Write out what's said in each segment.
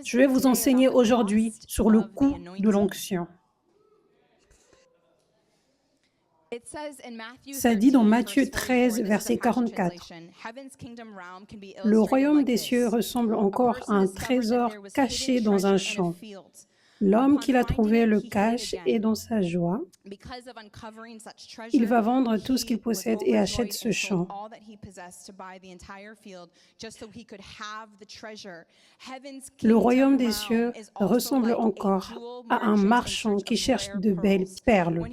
Je vais vous enseigner aujourd'hui sur le coût de l'onction. Ça dit dans Matthieu 13, verset 44, « Le royaume des cieux ressemble encore à un trésor caché dans un champ. L'homme qui l'a trouvé le cache et dans sa joie, il va vendre tout ce qu'il possède et achète ce champ. » Le royaume des cieux ressemble encore à un marchand qui cherche de belles perles.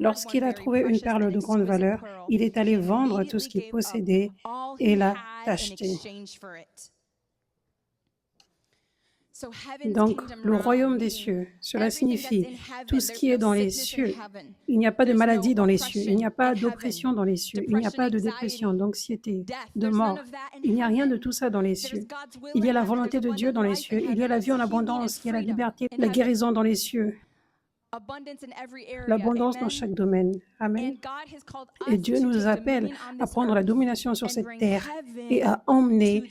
Lorsqu'il a trouvé une perle de grande valeur, il est allé vendre tout ce qu'il possédait et l'a acheté. Donc, le royaume des cieux, cela signifie tout ce qui est dans les cieux. Il n'y a pas de maladie dans les cieux, il n'y a pas d'oppression dans les cieux, il n'y a pas de dépression, d'anxiété, de mort. Il n'y a rien de tout ça dans les cieux. Il y a la volonté de Dieu dans les cieux, il y a la vie en abondance, il y a la liberté, la guérison dans les cieux, l'abondance dans chaque domaine. Amen. Et Dieu nous appelle à prendre la domination sur cette terre et à emmener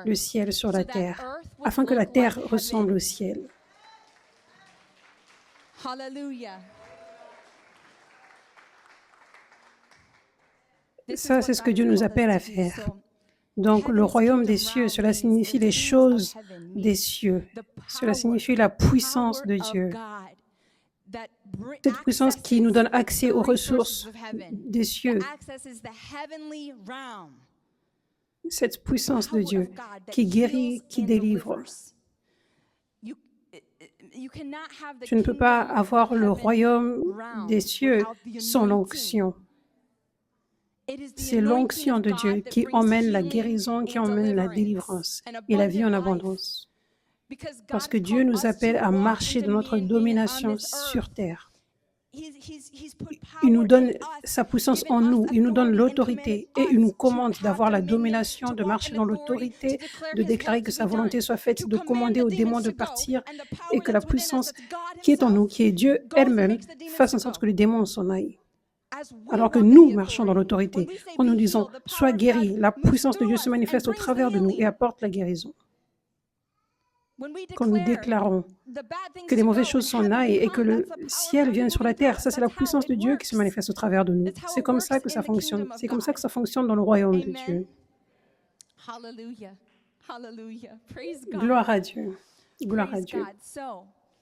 le ciel sur la terre, afin que la terre ressemble au ciel. Ça, c'est ce que Dieu nous appelle à faire. Donc, le royaume des cieux, cela signifie les choses des cieux. Cela signifie la puissance de Dieu. Cette puissance qui nous donne accès aux ressources des cieux. Cette puissance de Dieu qui guérit, qui délivre. Tu ne peux pas avoir le royaume des cieux sans l'onction. C'est l'onction de Dieu qui emmène la guérison, qui emmène la délivrance et la vie en abondance. Parce que Dieu nous appelle à marcher de notre domination sur terre. Il nous donne sa puissance en nous, il nous donne l'autorité et il nous commande d'avoir la domination, de marcher dans l'autorité, de déclarer que sa volonté soit faite, de commander aux démons de partir et que la puissance qui est en nous, qui est Dieu elle-même, fasse en sorte que les démons s'en aillent. Alors que nous marchons dans l'autorité, en nous disant « Sois guéri », la puissance de Dieu se manifeste au travers de nous et apporte la guérison. Quand nous déclarons que les mauvaises choses s'en aillent et que le ciel vienne sur la terre, ça c'est la puissance de Dieu qui se manifeste au travers de nous. C'est comme ça que ça fonctionne. C'est comme ça que ça fonctionne dans le royaume de Dieu. Gloire à Dieu. Gloire à Dieu.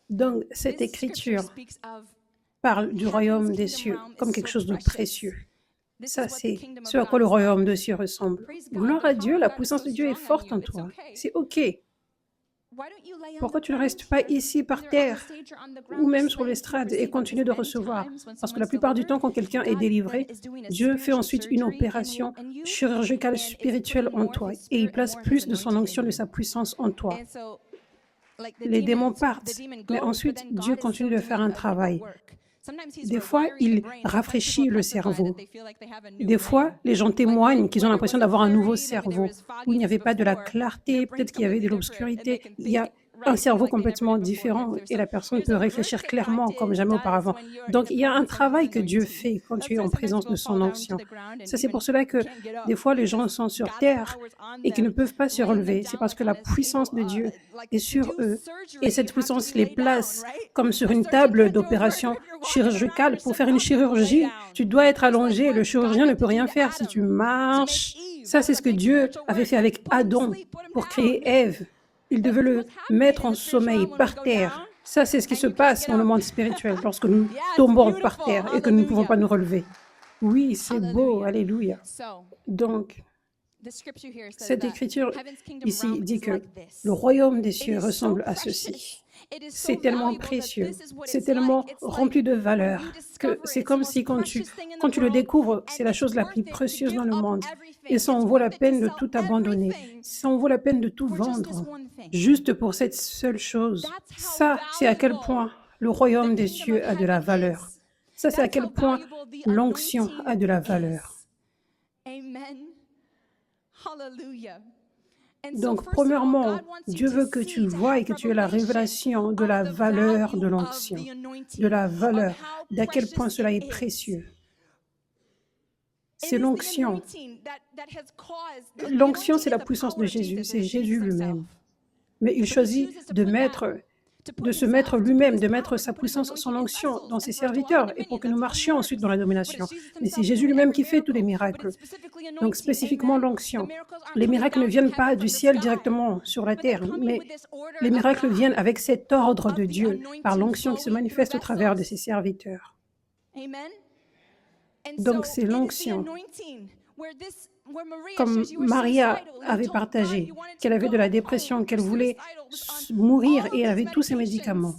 Donc, cette écriture parle du royaume des cieux comme quelque chose de précieux. Ça, c'est ce à quoi le royaume des cieux ressemble. Gloire à Dieu, la puissance de Dieu est forte en toi. C'est OK. Pourquoi tu ne restes pas ici par terre ou même sur l'estrade et continues de recevoir? Parce que la plupart du temps, quand quelqu'un est délivré, Dieu fait ensuite une opération chirurgicale spirituelle en toi et il place plus de son onction, de sa puissance en toi. Les démons partent, mais ensuite, Dieu continue de faire un travail. Des fois, il rafraîchit le cerveau. Des fois, les gens témoignent qu'ils ont l'impression d'avoir un nouveau cerveau, où il n'y avait pas de la clarté, peut-être qu'il y avait de l'obscurité. Il y a un cerveau complètement différent et la personne peut réfléchir clairement comme jamais auparavant. Donc, il y a un travail que Dieu fait quand tu es en présence de son onction. Ça, c'est pour cela que des fois, les gens sont sur terre et qu'ils ne peuvent pas se relever. C'est parce que la puissance de Dieu est sur eux et cette puissance les place comme sur une table d'opération chirurgicale. Pour faire une chirurgie, tu dois être allongé. Le chirurgien ne peut rien faire si tu marches. Ça, c'est ce que Dieu avait fait avec Adam pour créer Ève. Il devait le mettre en sommeil par terre. Ça, c'est ce qui se passe dans le monde spirituel lorsque nous tombons par terre et que nous ne pouvons pas nous relever. Oui, c'est beau. Alléluia. Donc, cette écriture ici dit que le royaume des cieux ressemble à ceci. C'est tellement précieux, c'est tellement rempli de valeur que c'est comme si quand tu le découvres, c'est la chose la plus précieuse dans le monde. Et ça en vaut la peine de tout abandonner, ça en vaut la peine de tout vendre, juste pour cette seule chose. Ça, c'est à quel point le royaume des cieux a de la valeur. Ça, c'est à quel point l'onction a de la valeur. Donc, premièrement, Dieu veut que tu vois et que tu aies la révélation de la valeur de l'onction, de la valeur, d'à quel point cela est précieux. C'est l'onction. L'onction, c'est la puissance de Jésus, c'est Jésus lui-même. mais il choisit de se mettre lui-même, de mettre sa puissance, son onction dans ses serviteurs, et pour que nous marchions ensuite dans la domination. Mais c'est Jésus lui-même qui fait tous les miracles. Donc spécifiquement l'onction. Les miracles ne viennent pas du ciel directement sur la terre, mais les miracles viennent avec cet ordre de Dieu, par l'onction qui se manifeste au travers de ses serviteurs. Donc c'est l'onction. Comme Maria avait partagé, qu'elle avait de la dépression, qu'elle voulait mourir et elle avait tous ses médicaments.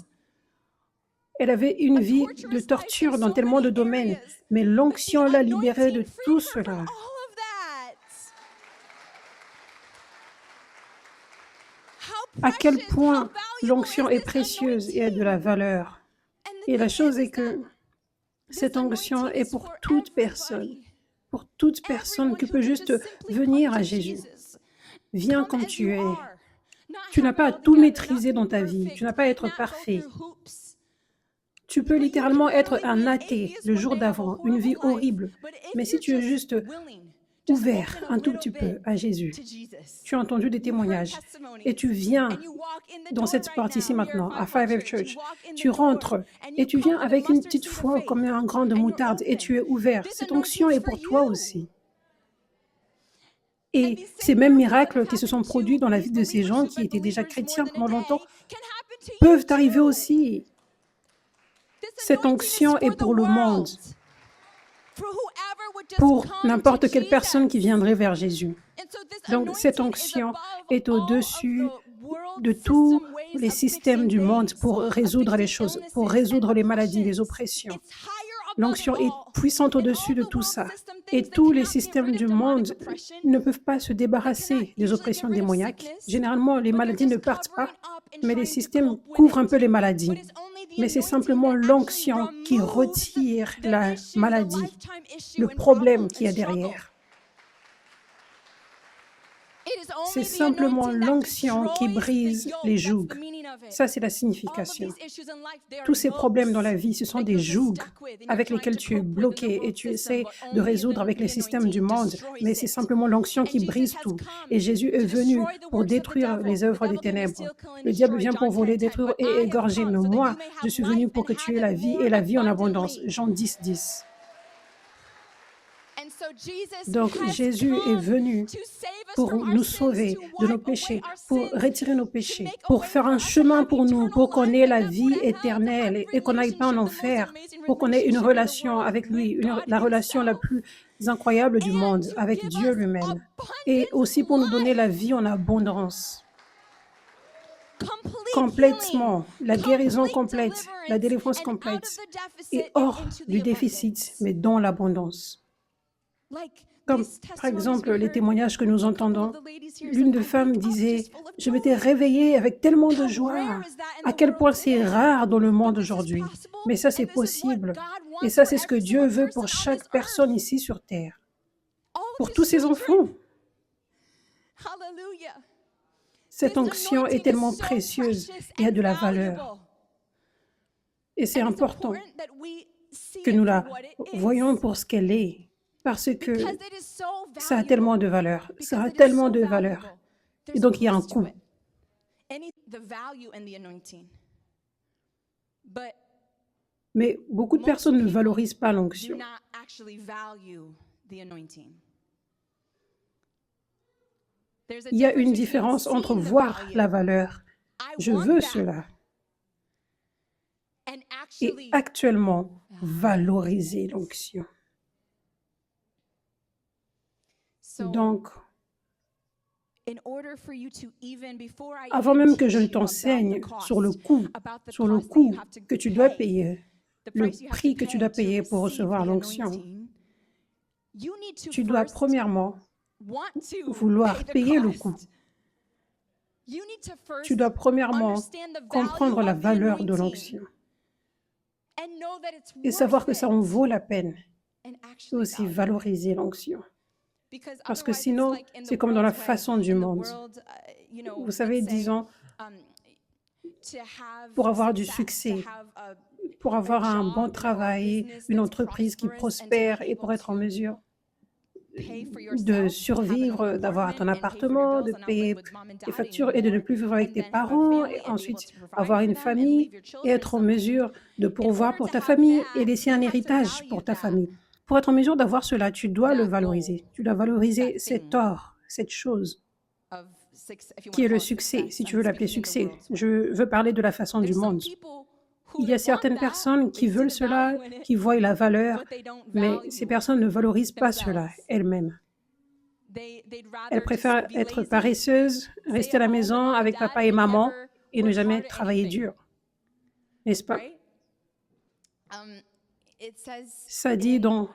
Elle avait une vie de torture dans tellement de domaines, mais l'onction l'a libérée de tout cela. À quel point l'onction est précieuse et a de la valeur. Et la chose est que cette onction est pour toute personne qui peut juste venir à Jésus. Viens comme tu es. Tu n'as pas à tout maîtriser dans ta vie. Tu n'as pas à être parfait. Tu peux littéralement être un athée le jour d'avant, une vie horrible. Mais si tu es juste ouvert un tout petit peu à Jésus, tu as entendu des témoignages et tu viens dans cette porte ici maintenant, à Five Ave Church, tu rentres et tu viens avec une petite foi comme un grain de moutarde et tu es ouvert. Cette onction est pour toi aussi. Et ces mêmes miracles qui se sont produits dans la vie de ces gens qui étaient déjà chrétiens pendant longtemps peuvent arriver aussi. Cette onction est pour le monde, pour n'importe quelle personne qui viendrait vers Jésus. Donc, cette onction est au-dessus de tous les systèmes du monde pour résoudre les choses, pour résoudre les maladies, les oppressions. L'onction est puissante au-dessus de tout ça. Et tous les systèmes du monde ne peuvent pas se débarrasser des oppressions démoniaques. Généralement, les maladies ne partent pas, mais les systèmes couvrent un peu les maladies. Mais c'est simplement l'onction qui retire la maladie, le problème qu'il y a derrière. C'est simplement l'onction qui brise les jougs. Ça, c'est la signification. Tous ces problèmes dans la vie, ce sont des jougs avec lesquels tu es bloqué et tu essaies de résoudre avec les systèmes du monde, mais c'est simplement l'onction qui brise tout. Et Jésus est venu pour détruire les œuvres des ténèbres. Le diable vient pour voler, détruire et égorger, mais moi, je suis venu pour que tu aies la vie et la vie en abondance. Jean 10, 10. Donc Jésus est venu pour nous sauver de nos péchés, pour retirer nos péchés, pour faire un chemin pour nous, pour qu'on ait la vie éternelle et qu'on n'aille pas en enfer, pour qu'on ait une relation avec lui, la relation la plus incroyable du monde, avec Dieu lui-même, et aussi pour nous donner la vie en abondance. Complètement, la guérison complète, la délivrance complète, et hors du déficit, mais dans l'abondance. Comme par exemple les témoignages que nous entendons, l'une des femmes disait « Je m'étais réveillée avec tellement de joie, à quel point c'est rare dans le monde aujourd'hui. Mais ça c'est possible, et ça c'est ce que Dieu veut pour chaque personne ici sur terre, pour tous ses enfants. » Cette onction est tellement précieuse et a de la valeur. Et c'est important que nous la voyons pour ce qu'elle est. Parce que ça a tellement de valeur, ça a tellement de valeur. Et donc, il y a un coût. Mais beaucoup de personnes ne valorisent pas l'onction. Il y a une différence entre voir la valeur, je veux cela, et actuellement valoriser l'onction. Donc, avant même que je ne t'enseigne sur le coût que tu dois payer, le prix que tu dois payer pour recevoir l'onction, tu dois premièrement vouloir payer le coût. Tu dois premièrement comprendre la valeur de l'onction et savoir que ça en vaut la peine, et aussi valoriser l'onction. Parce que sinon, c'est comme dans la façon du monde. Vous savez, disons, pour avoir du succès, pour avoir un bon travail, une entreprise qui prospère et pour être en mesure de survivre, d'avoir ton appartement, de payer tes factures et de ne plus vivre avec tes parents, et ensuite avoir une famille et être en mesure de pourvoir pour ta famille et laisser un héritage pour ta famille. Pour être en mesure d'avoir cela, tu dois le valoriser. Tu dois valoriser cet or, cette chose qui est le succès, si tu veux l'appeler succès. Je veux parler de la façon du monde. Il y a certaines personnes qui veulent cela, qui voient la valeur, mais ces personnes ne valorisent pas cela elles-mêmes. Elles préfèrent être paresseuses, rester à la maison avec papa et maman et ne jamais travailler dur. N'est-ce pas? Ça dit dans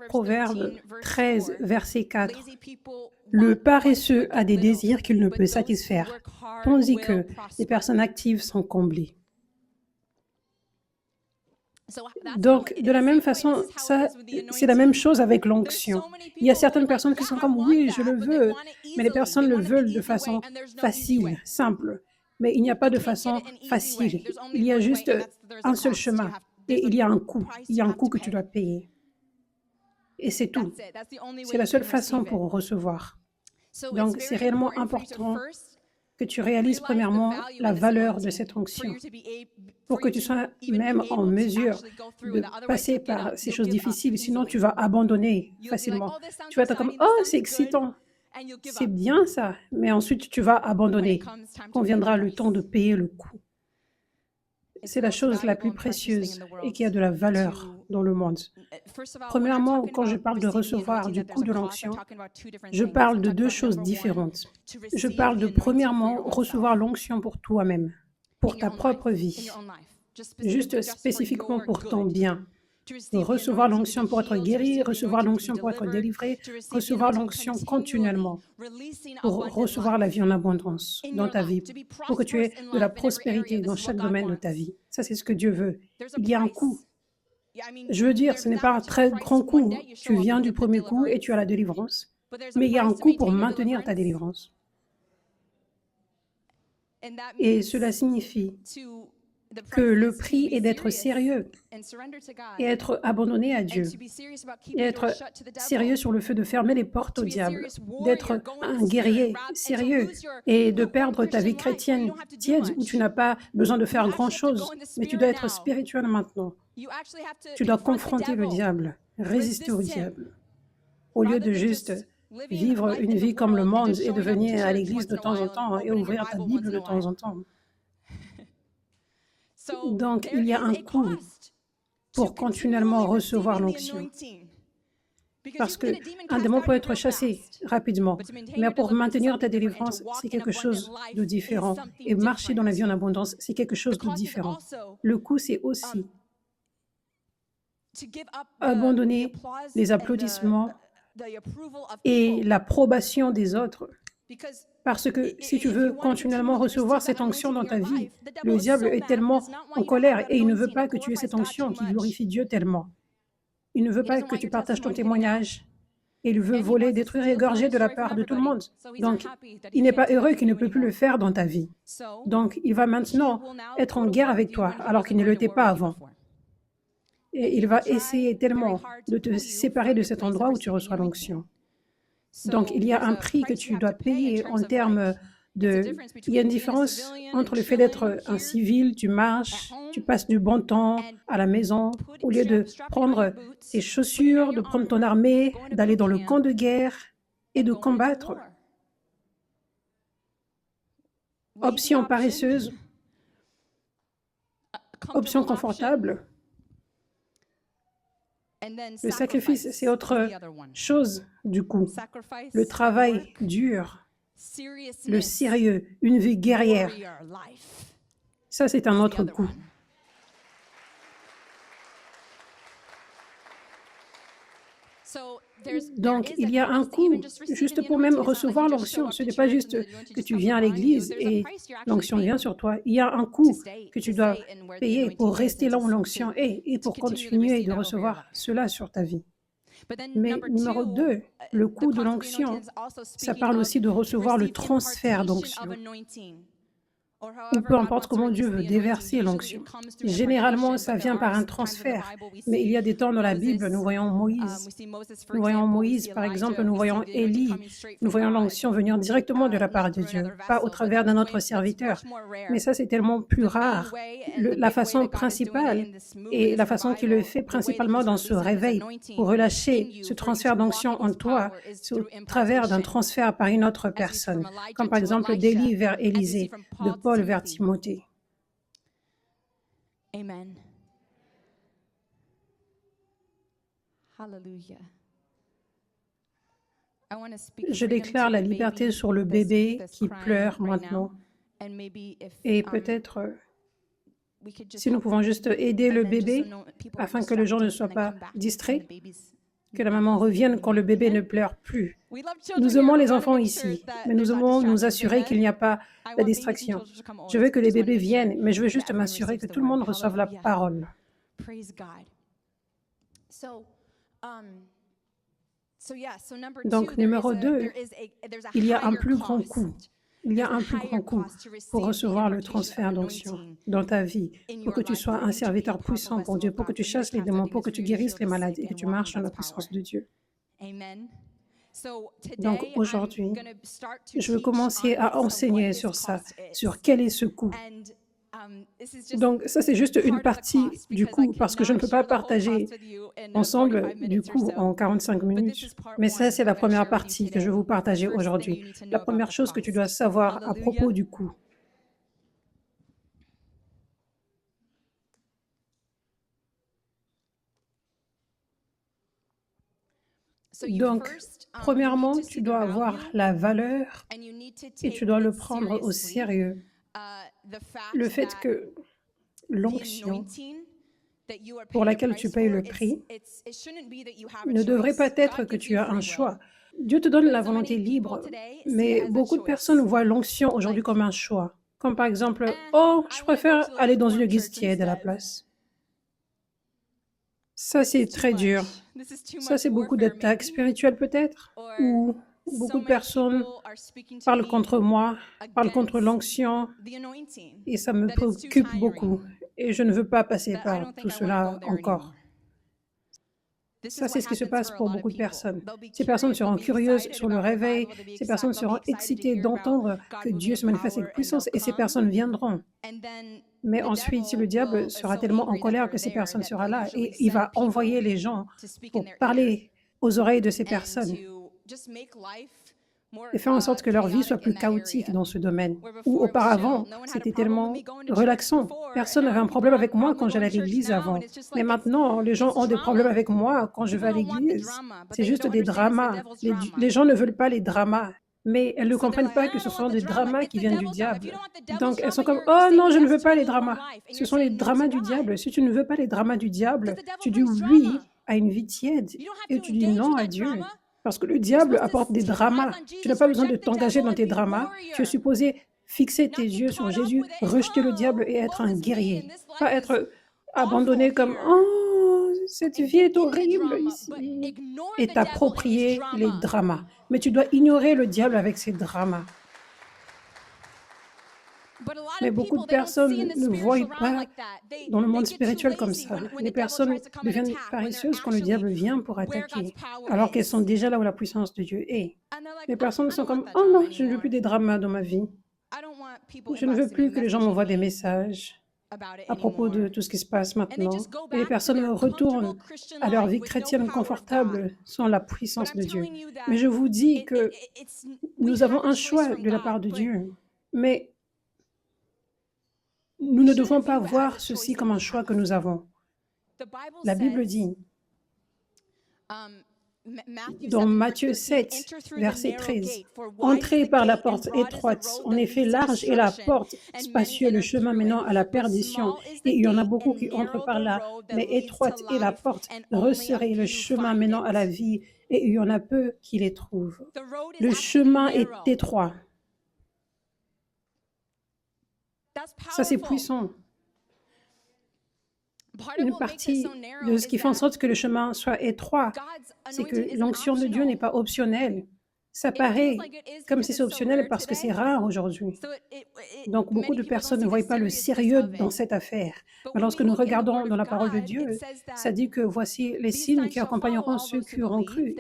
Proverbe 13, verset 4, « Le paresseux a des désirs qu'il ne peut satisfaire, tandis que les personnes actives sont comblées. » Donc, de la même façon, c'est la même chose avec l'onction. Il y a certaines personnes qui sont comme « oui, je le veux », mais les personnes le veulent de façon facile, simple. Mais il n'y a pas de façon facile. Il y a juste un seul chemin et il y a un coût. Il y a un coût que tu dois payer. Et c'est tout. C'est la seule façon pour recevoir. Donc, c'est réellement important que tu réalises premièrement la valeur de cette onction pour que tu sois même en mesure de passer par ces choses difficiles. Sinon, tu vas abandonner facilement. Tu vas être comme « oh, c'est excitant, c'est bien ça », mais ensuite tu vas abandonner quand viendra le temps de payer le coût. C'est la chose la plus précieuse et qui a de la valeur dans le monde. Premièrement, quand je parle de recevoir du coût de l'onction, je parle de deux choses différentes. Je parle de, premièrement, recevoir l'onction pour toi-même, pour ta propre vie, juste spécifiquement pour ton bien. Recevoir l'onction pour être guéri, recevoir l'onction pour être délivré, recevoir l'onction continuellement pour recevoir la vie en abondance dans ta vie, pour que tu aies de la prospérité dans chaque domaine de ta vie. Ça, c'est ce que Dieu veut. Il y a un coût. Je veux dire, ce n'est pas un très grand coût. Tu viens du premier coup et tu as la délivrance, mais il y a un coût pour maintenir ta délivrance. Et cela signifie que le prix est d'être sérieux et être abandonné à Dieu, et être sérieux sur le fait de fermer les portes au diable, d'être un guerrier sérieux et de perdre ta vie chrétienne tiède où tu n'as pas besoin de faire grand-chose, mais tu dois être spirituel maintenant. Tu dois confronter le diable, résister au diable, au lieu de juste vivre une vie comme le monde et de venir à l'église de temps en temps et ouvrir ta Bible de temps en temps. Donc, il y a un coût pour continuellement recevoir l'onction. Parce qu'un démon peut être chassé rapidement, mais pour maintenir ta délivrance, c'est quelque chose de différent. Et marcher dans la vie en abondance, c'est quelque chose de différent. Le coût, c'est aussi abandonner les applaudissements et l'approbation des autres. Parce que si tu veux continuellement recevoir cette onction dans ta vie, le diable est tellement en colère et il ne veut pas que tu aies cette onction qui glorifie Dieu tellement. Il ne veut pas que tu partages ton témoignage. Il veut voler, détruire et égorger de la part de tout le monde. Donc, il n'est pas heureux qu'il ne peut plus le faire dans ta vie. Donc, il va maintenant être en guerre avec toi alors qu'il ne l'était pas avant. Et il va essayer tellement de te séparer de cet endroit où tu reçois l'onction. Donc, il y a un prix que tu dois payer en termes de... Il y a une différence entre le fait d'être un civil, tu marches, tu passes du bon temps à la maison, au lieu de prendre tes chaussures, de prendre ton armée, d'aller dans le camp de guerre et de combattre. Option paresseuse, option confortable. Le sacrifice, c'est autre chose du coup. Le travail dur, le sérieux, une vie guerrière. Ça, c'est un autre coup. Donc, il y a un coût, juste pour même recevoir l'onction. Ce n'est pas juste que tu viens à l'église et l'onction vient sur toi. Il y a un coût que tu dois payer pour rester là où l'onction est et pour continuer de recevoir cela sur ta vie. Mais numéro 2, le coût de l'onction, ça parle aussi de recevoir le transfert d'onction. ou peu importe comment Dieu veut déverser l'onction. Généralement, ça vient par un transfert, mais il y a des temps dans la Bible, nous voyons Moïse, par exemple, nous voyons Élie, nous voyons l'onction venir directement de la part de Dieu, pas au travers d'un autre serviteur. Mais ça, c'est tellement plus rare. La façon principale et la façon qu'il le fait principalement dans ce réveil pour relâcher ce transfert d'onction en toi, c'est au travers d'un transfert par une autre personne, comme par exemple d'Élie vers Élisée, de Paul vers Timothée. Amen. Hallelujah. Je déclare la liberté sur le bébé qui pleure maintenant. Et peut-être, si nous pouvons juste aider le bébé afin que les gens ne soient pas distraits, que la maman revienne quand le bébé ne pleure plus. Nous aimons les enfants ici, mais nous aimons nous assurer qu'il n'y a pas de distraction. Je veux que les bébés viennent, mais je veux juste m'assurer que tout le monde reçoive la parole. Donc, numéro 2, il y a un plus grand coût. Il y a un plus grand coût pour recevoir le transfert d'onction dans ta vie, pour que tu sois un serviteur puissant pour Dieu, pour que tu chasses les démons, pour que tu guérisses les malades et que tu marches dans la puissance de Dieu. Donc aujourd'hui, je veux commencer à enseigner sur ça, sur quel est ce coût. Donc ça, c'est juste une partie du coût, parce que je ne peux pas partager ensemble du coût en 45 minutes. Mais ça, c'est la première partie que je vais vous partager aujourd'hui. La première chose que tu dois savoir à propos du coût. Donc, premièrement, tu dois avoir la valeur et tu dois le prendre au sérieux. Le fait que l'onction pour laquelle tu payes le prix ne devrait pas être que tu as un choix. Dieu te donne la volonté libre, mais beaucoup de personnes voient l'onction aujourd'hui comme un choix. Comme par exemple, « Oh, je préfère aller dans une église tiède à la place. » Ça, c'est très dur. Ça, c'est beaucoup d'attaques spirituelles peut-être, ou beaucoup de personnes parlent contre moi, parlent contre l'onction, et ça me préoccupe beaucoup. Et je ne veux pas passer par tout cela encore. Ça, c'est ce qui se passe pour beaucoup de personnes. Ces personnes seront curieuses sur le réveil, ces personnes seront excitées d'entendre que Dieu se manifeste avec puissance, et ces personnes viendront. Mais ensuite, le diable sera tellement en colère que ces personnes seront là, et il va envoyer les gens pour parler aux oreilles de ces personnes et faire en sorte que leur vie soit plus chaotique dans ce domaine. Où auparavant, c'était tellement relaxant. Personne n'avait un problème avec moi quand j'allais à l'église avant. Mais maintenant, les gens ont des problèmes avec moi quand je vais à l'église. C'est juste des dramas. Les gens ne veulent pas les dramas. Mais elles ne comprennent pas que ce sont des dramas qui viennent du diable. Donc, elles sont comme « Oh non, je ne veux pas les dramas. » Ce sont les dramas du diable. Si tu ne veux pas les dramas du diable, tu dis oui à une vie tiède et tu dis non à Dieu. Parce que le diable apporte des dramas. Tu n'as pas besoin de t'engager dans tes dramas. Tu es supposé fixer tes yeux sur Jésus, rejeter le diable et être un guerrier. Pas être abandonné comme « Oh, cette vie est horrible ici. » Et t'approprier les dramas. Mais tu dois ignorer le diable avec ses dramas. Mais beaucoup de personnes ne voient pas dans le monde spirituel comme ça. Les personnes deviennent paresseuses quand le diable vient pour attaquer, alors qu'elles sont déjà là où la puissance de Dieu est. Les personnes sont comme « Oh non, je ne veux plus des dramas dans ma vie. Je ne veux plus que les gens m'envoient des messages à propos de tout ce qui se passe maintenant. » Et les personnes retournent à leur vie chrétienne confortable sans la puissance de Dieu. Mais je vous dis que nous avons un choix de la part de Dieu. Mais nous ne devons pas voir ceci comme un choix que nous avons. La Bible dit, dans Matthieu 7, verset 13, « Entrez par la porte étroite, en effet large est la porte, spacieux le chemin menant à la perdition, et il y en a beaucoup qui entrent par là, mais étroite est la porte, resserré le chemin menant à la vie, et il y en a peu qui les trouvent. » Le chemin est étroit. Ça, c'est puissant. Une partie de ce qui fait en sorte que le chemin soit étroit, c'est que l'onction de Dieu n'est pas optionnelle. Ça paraît comme si c'est optionnel parce que c'est rare aujourd'hui. Donc, beaucoup de personnes ne voient pas le sérieux dans cette affaire. Mais lorsque nous regardons dans la parole de Dieu, ça dit que voici les signes qui accompagneront ceux qui auront cru.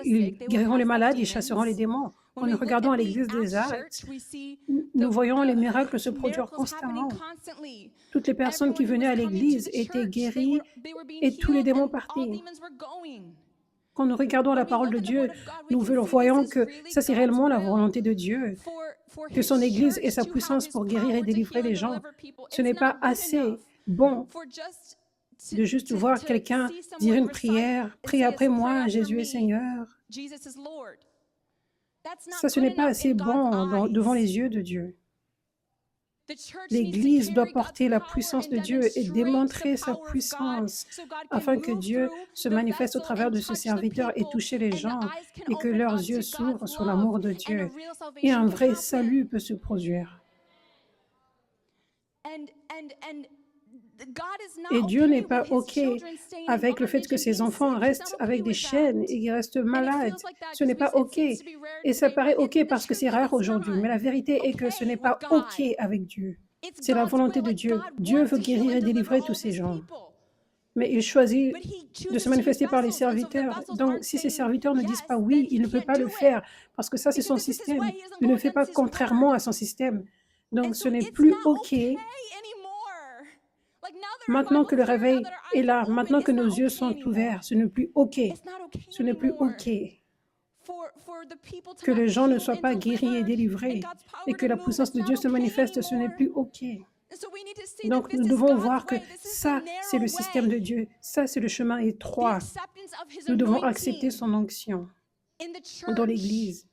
Ils guériront les malades, ils chasseront les démons. Quand nous regardons à l'église des Actes, nous voyons les miracles se produire constamment. Toutes les personnes qui venaient à l'église étaient guéries et tous les démons partaient. Quand nous regardons la parole de Dieu, nous voyons que ça c'est réellement la volonté de Dieu, que son Église ait sa puissance pour guérir et délivrer les gens. Ce n'est pas assez bon de juste voir quelqu'un dire une prière, prie après moi, Jésus est Seigneur. Ça, ce n'est pas assez bon devant les yeux de Dieu. L'Église doit porter la puissance de Dieu et démontrer sa puissance afin que Dieu se manifeste au travers de ce serviteur et toucher les gens et que leurs yeux s'ouvrent sur l'amour de Dieu et un vrai salut peut se produire. Et Dieu n'est pas OK avec le fait que ses enfants restent avec des chaînes et qu'ils restent malades. Ce n'est pas OK. Et ça paraît OK parce que c'est rare aujourd'hui. Mais la vérité est que ce n'est pas OK avec Dieu. C'est la volonté de Dieu. Dieu veut guérir et délivrer tous ces gens. Mais il choisit de se manifester par les serviteurs. Donc, si ces serviteurs ne disent pas oui, il ne peut pas le faire parce que ça, c'est son système. Il ne fait pas contrairement à son système. Donc, ce n'est plus OK. Maintenant que le réveil est là, maintenant que nos yeux sont ouverts, ce n'est plus OK. Ce n'est plus OK que les gens ne soient pas guéris et délivrés et que la puissance de Dieu se manifeste, ce n'est plus OK. Donc, nous devons voir que ça, c'est le système de Dieu. Ça, c'est le chemin étroit. Nous devons accepter son onction dans l'Église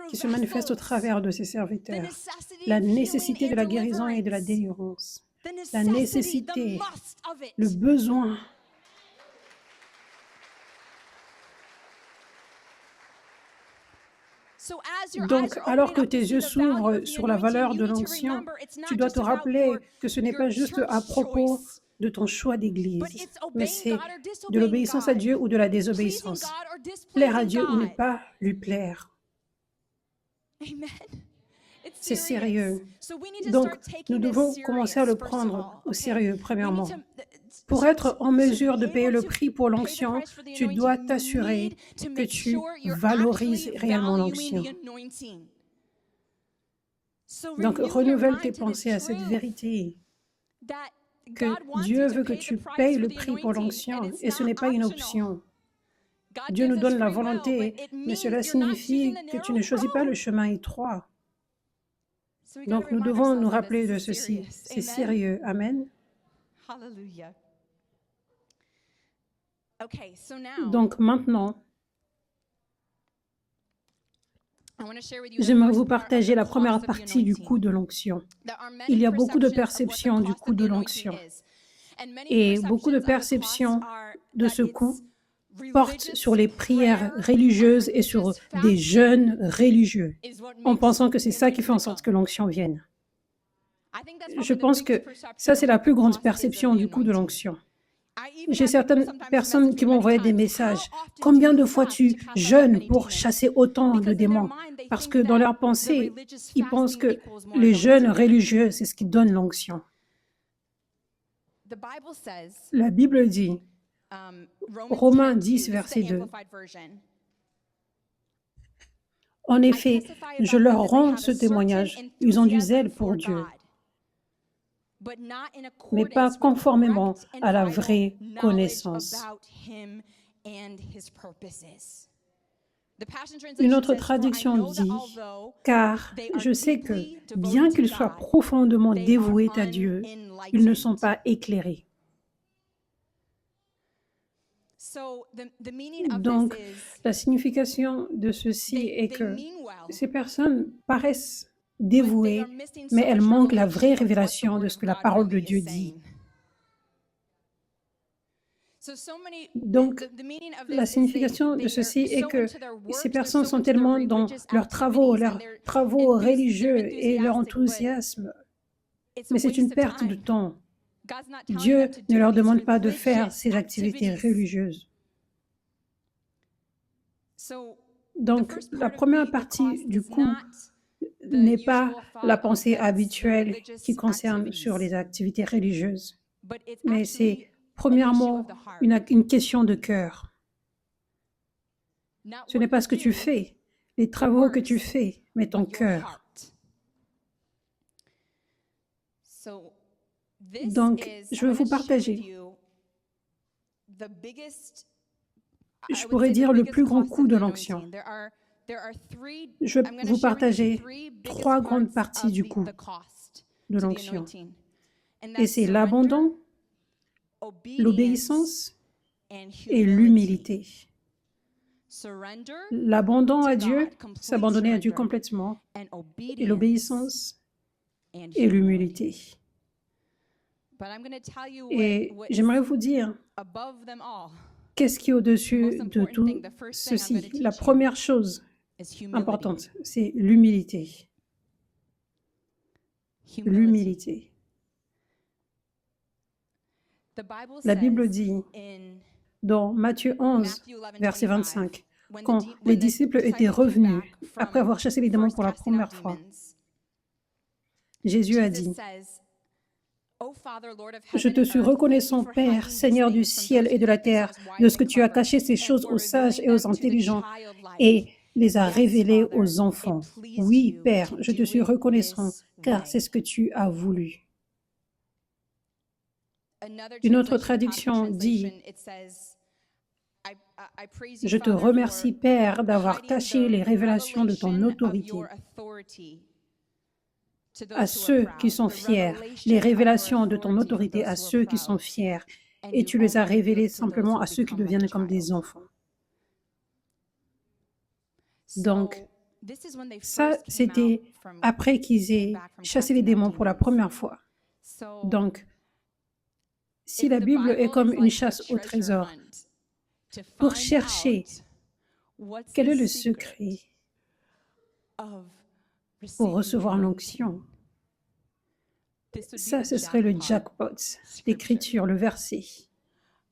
qui se manifeste au travers de ses serviteurs. La nécessité de la guérison et de la délivrance. La nécessité, le besoin. Donc, alors que tes yeux s'ouvrent sur la valeur de l'onction, tu dois te rappeler que ce n'est pas juste à propos de ton choix d'église, mais c'est de l'obéissance à Dieu ou de la désobéissance. Plaire à Dieu ou ne pas lui plaire. C'est sérieux. Donc, nous devons commencer à le prendre au sérieux, premièrement. Pour être en mesure de payer le prix pour l'onction, tu dois t'assurer que tu valorises réellement l'onction. Donc, renouvelle tes pensées à cette vérité, que Dieu veut que tu payes le prix pour l'onction et ce n'est pas une option. Dieu nous donne la volonté, mais cela signifie que tu ne choisis pas le chemin étroit. Donc, nous devons nous rappeler de ceci. C'est sérieux. Amen. Donc, maintenant, j'aimerais vous partager la première partie du coup de l'onction. Il y a beaucoup de perceptions du coup de l'onction. Et beaucoup de perceptions de ce coup portent sur les prières religieuses et sur des jeûnes religieux, en pensant que c'est ça qui fait en sorte que l'onction vienne. Je pense que ça, c'est la plus grande perception du coup de l'onction. J'ai certaines personnes qui m'ont envoyé des messages. Combien de fois tu jeûnes pour chasser autant de démons? Parce que dans leur pensée, ils pensent que les jeûnes religieux, c'est ce qui donne l'onction. La Bible dit, Romains 10, verset 2, « En effet, je leur rends ce témoignage, ils ont du zèle pour Dieu, mais pas conformément à la vraie connaissance. » Une autre traduction dit, « Car je sais que, bien qu'ils soient profondément dévoués à Dieu, ils ne sont pas éclairés. » Donc, la signification de ceci est que ces personnes paraissent dévouées, mais elles manquent la vraie révélation de ce que la parole de Dieu dit. Donc, la signification de ceci est que ces personnes sont tellement dans leurs travaux religieux et leur enthousiasme, mais c'est une perte de temps. Dieu ne leur demande pas de faire ces activités religieuses. Donc, la première partie du coup n'est pas la pensée habituelle qui concerne sur les activités religieuses, mais c'est premièrement une question de cœur. Ce n'est pas ce que tu fais, les travaux que tu fais, mais ton cœur. Donc, je veux vous partager, je pourrais dire le plus grand coût de l'onction. Je vais vous partager 3 grandes parties du coût de l'onction. Et c'est l'abandon, l'obéissance et l'humilité. L'abandon à Dieu, s'abandonner à Dieu complètement, et l'obéissance et l'humilité. Et j'aimerais vous dire, qu'est-ce qui est au-dessus de tout ceci? La première chose importante, c'est l'humilité. L'humilité. La Bible dit dans Matthieu 11, verset 25, quand les disciples étaient revenus après avoir chassé les démons pour la première fois, Jésus a dit, « Je te suis reconnaissant, Père, Seigneur du ciel et de la terre, de ce que tu as caché ces choses aux sages et aux intelligents et les as révélées aux enfants. Oui, Père, je te suis reconnaissant, car c'est ce que tu as voulu. » Une autre traduction dit, « Je te remercie, Père, d'avoir caché les révélations de ton autorité à ceux qui sont fiers, les révélations de ton autorité à ceux qui sont fiers, et tu les as révélées simplement à ceux qui deviennent comme des enfants. » Donc, ça, c'était après qu'ils aient chassé les démons pour la première fois. Donc, si la Bible est comme une chasse au trésor, pour chercher quel est le secret pour recevoir l'onction, ça, ce serait le jackpot, l'écriture, le verset.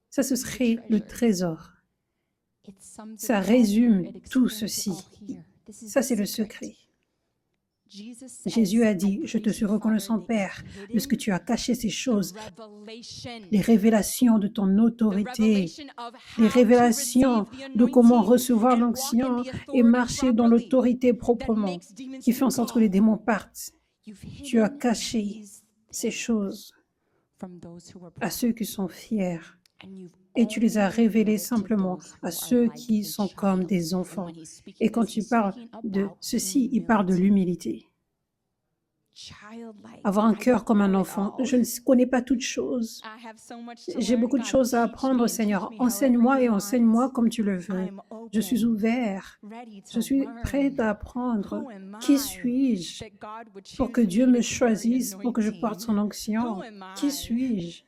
Ça, ce serait le trésor. Ça résume tout ceci. Ça, c'est le secret. Jésus a dit, « Je te suis reconnaissant, Père, de ce que tu as caché ces choses, les révélations de ton autorité, les révélations de comment recevoir l'onction et marcher dans l'autorité proprement, qui fait en sorte que les démons partent. Tu as caché ces choses à ceux qui sont fiers et tu les as révélées simplement à ceux qui sont comme des enfants. » Et quand tu parles de ceci, il parle de l'humilité. Avoir un cœur comme un enfant. Je ne connais pas toutes choses. J'ai beaucoup de choses à apprendre, Seigneur. Enseigne-moi et enseigne-moi comme tu le veux. Je suis ouvert. Je suis prêt à apprendre. Qui suis-je pour que Dieu me choisisse, pour que je porte son onction? Qui suis-je?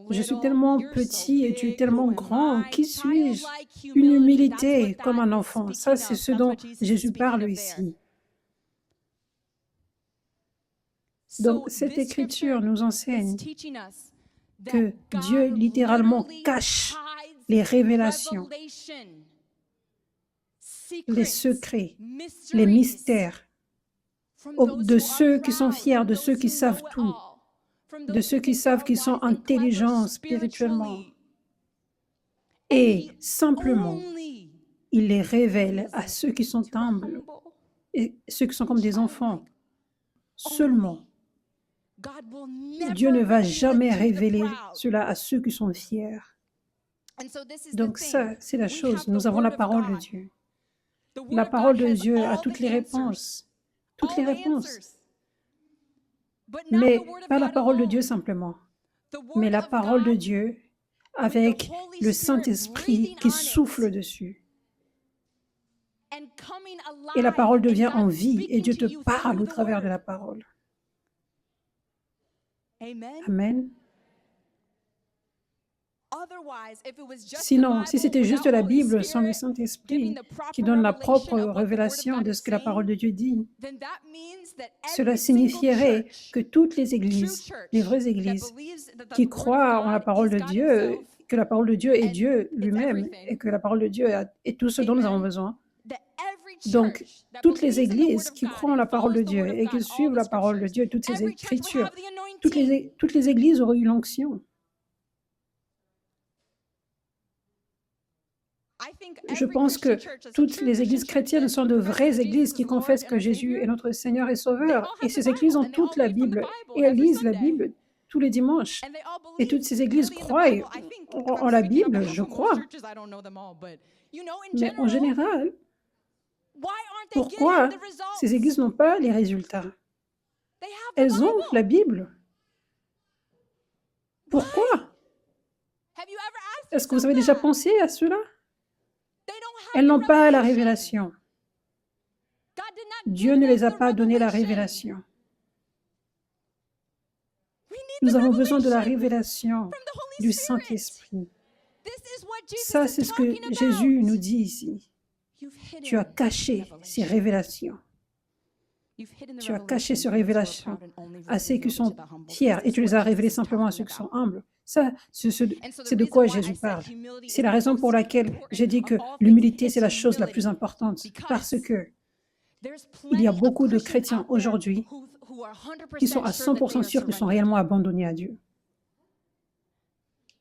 Je suis tellement petit et tu es tellement grand. Qui suis-je? Une humilité comme un enfant. Ça, c'est ce dont Jésus parle ici. Donc, cette écriture nous enseigne que Dieu littéralement cache les révélations, les secrets, les mystères de ceux qui sont fiers, de ceux qui savent tout, de ceux qui savent qu'ils sont intelligents spirituellement. Et simplement, il les révèle à ceux qui sont humbles et ceux qui sont comme des enfants. Seulement, Dieu ne va jamais révéler cela à ceux qui sont fiers. Donc ça, c'est la chose. Nous avons la parole de Dieu. La parole de Dieu a toutes les réponses. Toutes les réponses. Mais pas la parole de Dieu simplement, mais la parole de Dieu avec le Saint-Esprit qui souffle dessus. Et la parole devient en vie et Dieu te parle au travers de la parole. Amen. Sinon, si c'était juste la Bible sans le Saint-Esprit qui donne la propre révélation de ce que la parole de Dieu dit, cela signifierait que toutes les églises, les vraies églises qui croient en la parole de Dieu, que la parole de Dieu est Dieu lui-même et que la parole de Dieu est tout ce dont nous avons besoin. Donc, toutes les églises qui croient en la parole de Dieu et qui suivent la parole de Dieu, toutes ces écritures, toutes les églises auraient eu l'onction. Je pense que toutes les églises chrétiennes sont de vraies églises qui confessent que Jésus est notre Seigneur et Sauveur. Et ces églises ont toute la Bible et elles lisent la Bible tous les dimanches. Et toutes ces églises croient en la Bible, je crois. Mais en général, pourquoi ces églises n'ont pas les résultats? Elles ont la Bible. Pourquoi? Est-ce que vous avez déjà pensé à cela? Elles n'ont pas la révélation. Dieu ne les a pas donné la révélation. Nous avons besoin de la révélation du Saint-Esprit. Ça, c'est ce que Jésus nous dit ici. Tu as caché ces révélations. Tu as caché ces révélations à ceux qui sont fiers et tu les as révélées simplement à ceux qui sont humbles. Ça, c'est de quoi Jésus parle. C'est la raison pour laquelle j'ai dit que l'humilité, c'est la chose la plus importante. Parce que il y a beaucoup de chrétiens aujourd'hui qui sont à 100% sûrs qu'ils sont réellement abandonnés à Dieu.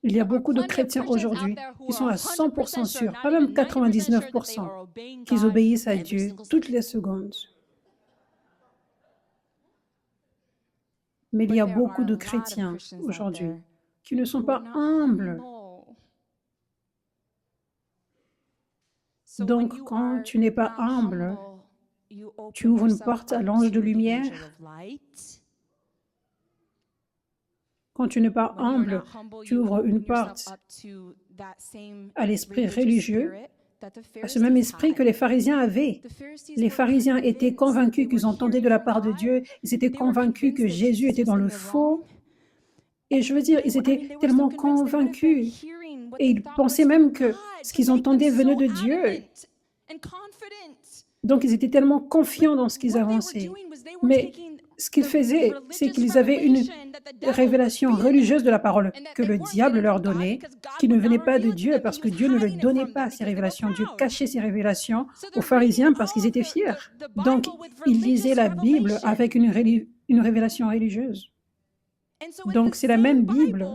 Il y a beaucoup de chrétiens aujourd'hui qui sont à 100% sûrs, pas même 99%, qu'ils obéissent à Dieu toutes les secondes. Mais il y a beaucoup de chrétiens aujourd'hui qui ne sont pas humbles. Donc, quand tu n'es pas humble, tu ouvres une porte à l'ange de lumière. Quand tu n'es pas humble, tu ouvres une porte à l'esprit religieux, à ce même esprit que les pharisiens avaient. Les pharisiens étaient convaincus qu'ils entendaient de la part de Dieu, ils étaient convaincus que Jésus était dans le faux. Et je veux dire, ils étaient tellement convaincus et ils pensaient même que ce qu'ils entendaient venait de Dieu. Donc, ils étaient tellement confiants dans ce qu'ils avançaient. Mais ce qu'ils faisaient, c'est qu'ils avaient une révélation religieuse de la parole que le diable leur donnait, qui ne venait pas de Dieu parce que Dieu ne leur donnait pas ces révélations. Dieu cachait ces révélations aux pharisiens parce qu'ils étaient fiers. Donc, ils lisaient la Bible avec une révélation religieuse. Donc, c'est la même Bible,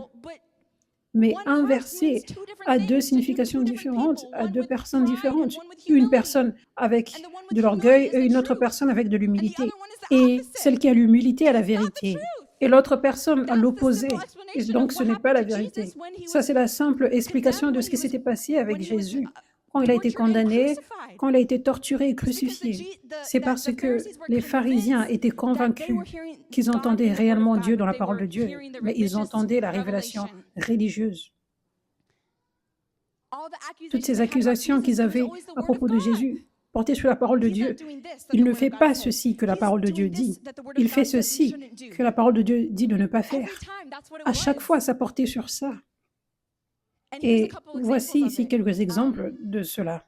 mais inversée à deux significations différentes, à deux personnes différentes. Une personne avec de l'orgueil et une autre personne avec de l'humilité. Et celle qui a l'humilité a la vérité. Et l'autre personne a l'opposé. Et donc, ce n'est pas la vérité. Ça, c'est la simple explication de ce qui s'était passé avec Jésus. Quand il a été condamné, quand il a été torturé et crucifié, c'est parce que les pharisiens étaient convaincus qu'ils entendaient réellement Dieu dans la parole de Dieu, mais ils entendaient la révélation religieuse. Toutes ces accusations qu'ils avaient à propos de Jésus portées sur la parole de Dieu. Il ne fait pas ceci que la parole de Dieu dit. Il fait ceci que la parole de Dieu dit de ne pas faire. À chaque fois, ça portait sur ça. Et voici ici quelques exemples de cela.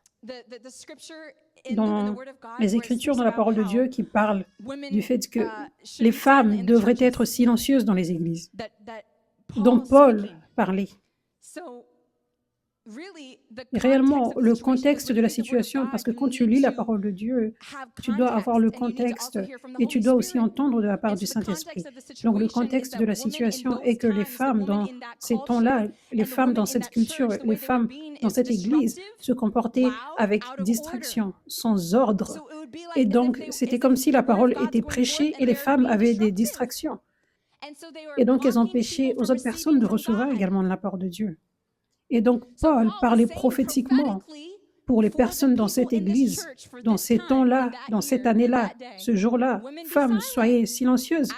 Dans les Écritures, dans la parole de Dieu, qui parlent du fait que les femmes devraient être silencieuses dans les églises, dont Paul parlait. Réellement, le contexte de la situation, parce que quand tu lis la parole de Dieu, tu dois avoir le contexte et tu dois aussi entendre de la part du Saint-Esprit. Donc, le contexte de la situation est que les femmes dans ces temps-là, les femmes dans cette culture, les femmes dans cette église se comportaient avec distraction, sans ordre. Et donc, c'était comme si la parole était prêchée et les femmes avaient des distractions. Et donc, elles empêchaient aux autres personnes de recevoir également de la part de Dieu. Et donc, Paul parlait prophétiquement pour les personnes dans cette église, dans ces temps-là, dans cette année-là, ce jour-là. Femmes, soyez silencieuses.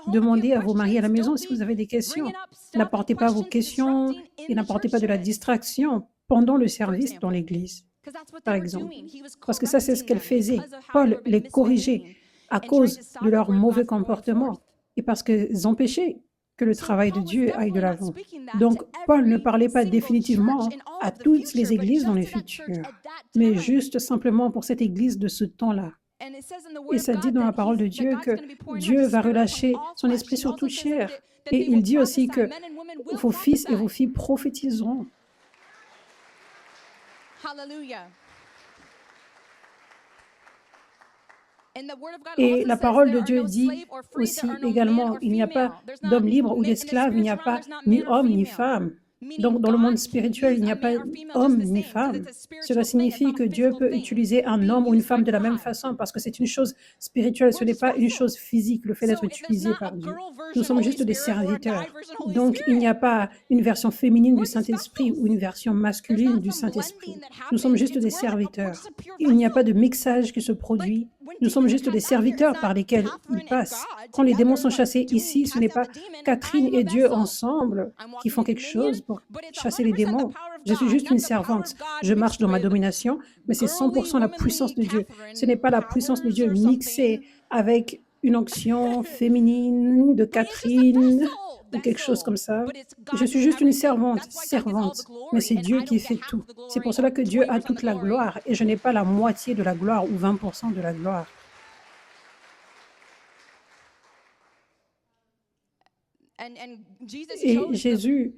Demandez à vos maris à la maison si vous avez des questions. N'apportez pas vos questions et n'apportez pas de la distraction pendant le service dans l'église, par exemple. Parce que ça, c'est ce qu'elles faisaient. Paul les corrigeait à cause de leur mauvais comportement et parce qu'ils empêchaient que le travail de Dieu aille de l'avant. Donc, Paul ne parlait pas définitivement à toutes les églises dans le futur, mais juste simplement pour cette église de ce temps-là. Et ça dit dans la parole de Dieu que Dieu va relâcher son esprit sur toute chair. Et il dit aussi que vos fils et vos filles prophétiseront. Et la parole de Dieu dit aussi également, il n'y a pas d'homme libre ou d'esclave, il n'y a pas ni homme ni femme. Donc, dans le monde spirituel, il n'y a pas homme ni femme. Cela signifie que Dieu peut utiliser un homme ou une femme de la même façon parce que c'est une chose spirituelle, ce n'est pas une chose physique, le fait d'être utilisé par Dieu. Nous sommes juste des serviteurs. Donc, il n'y a pas une version féminine du Saint-Esprit ou une version masculine du Saint-Esprit. Nous sommes juste des serviteurs. Il n'y a pas de mixage qui se produit. Nous sommes juste des serviteurs par lesquels ils passent. Quand les démons sont chassés ici, ce n'est pas Catherine et Dieu ensemble qui font quelque chose pour chasser les démons. Je suis juste une servante. Je marche dans ma domination, mais c'est 100% la puissance de Dieu. Ce n'est pas la puissance de Dieu mixée avec une onction féminine de Catherine ou quelque chose comme ça. Je suis juste une servante, mais c'est Dieu qui fait tout. C'est pour cela que Dieu a toute la gloire et je n'ai pas la moitié de la gloire ou 20% de la gloire. Et Jésus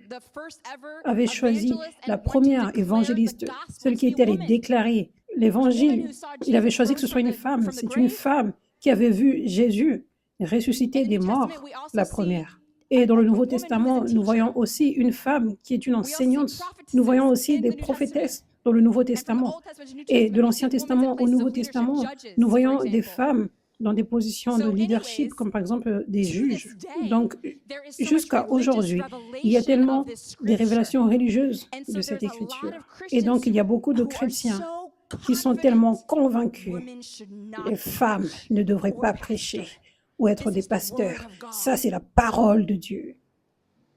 avait choisi la première évangéliste, celle qui était allée déclarer l'évangile. Il avait choisi que ce soit une femme. C'est une femme qui avait vu Jésus ressusciter des morts, la première. Et dans le Nouveau Testament, nous voyons aussi une femme qui est une enseignante. Nous voyons aussi des prophétesses dans le Nouveau Testament. Et de l'Ancien Testament au Nouveau Testament, nous voyons des femmes dans des positions de leadership, comme par exemple des juges. Donc, jusqu'à aujourd'hui, il y a tellement des révélations religieuses de cette écriture. Et donc, il y a beaucoup de chrétiens qui sont tellement convaincus que les femmes ne devraient pas prêcher ou être des pasteurs. Ça, c'est la parole de Dieu.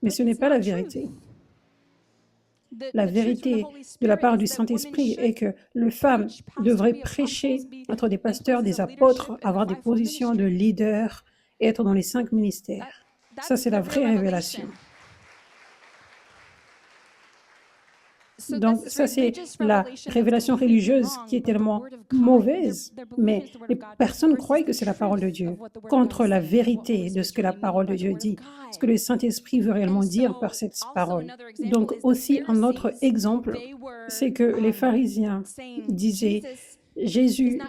Mais ce n'est pas la vérité. La vérité de la part du Saint-Esprit est que les femmes devraient prêcher, être des pasteurs, des apôtres, avoir des positions de leader et être dans les 5 ministères. Ça, c'est la vraie révélation. Donc, ça, c'est la révélation religieuse qui est tellement mauvaise, mais les personnes croient que c'est la parole de Dieu, contre la vérité de ce que la parole de Dieu dit, ce que le Saint-Esprit veut réellement dire par cette parole. Donc, aussi, un autre exemple, c'est que les pharisiens disaient, Jésus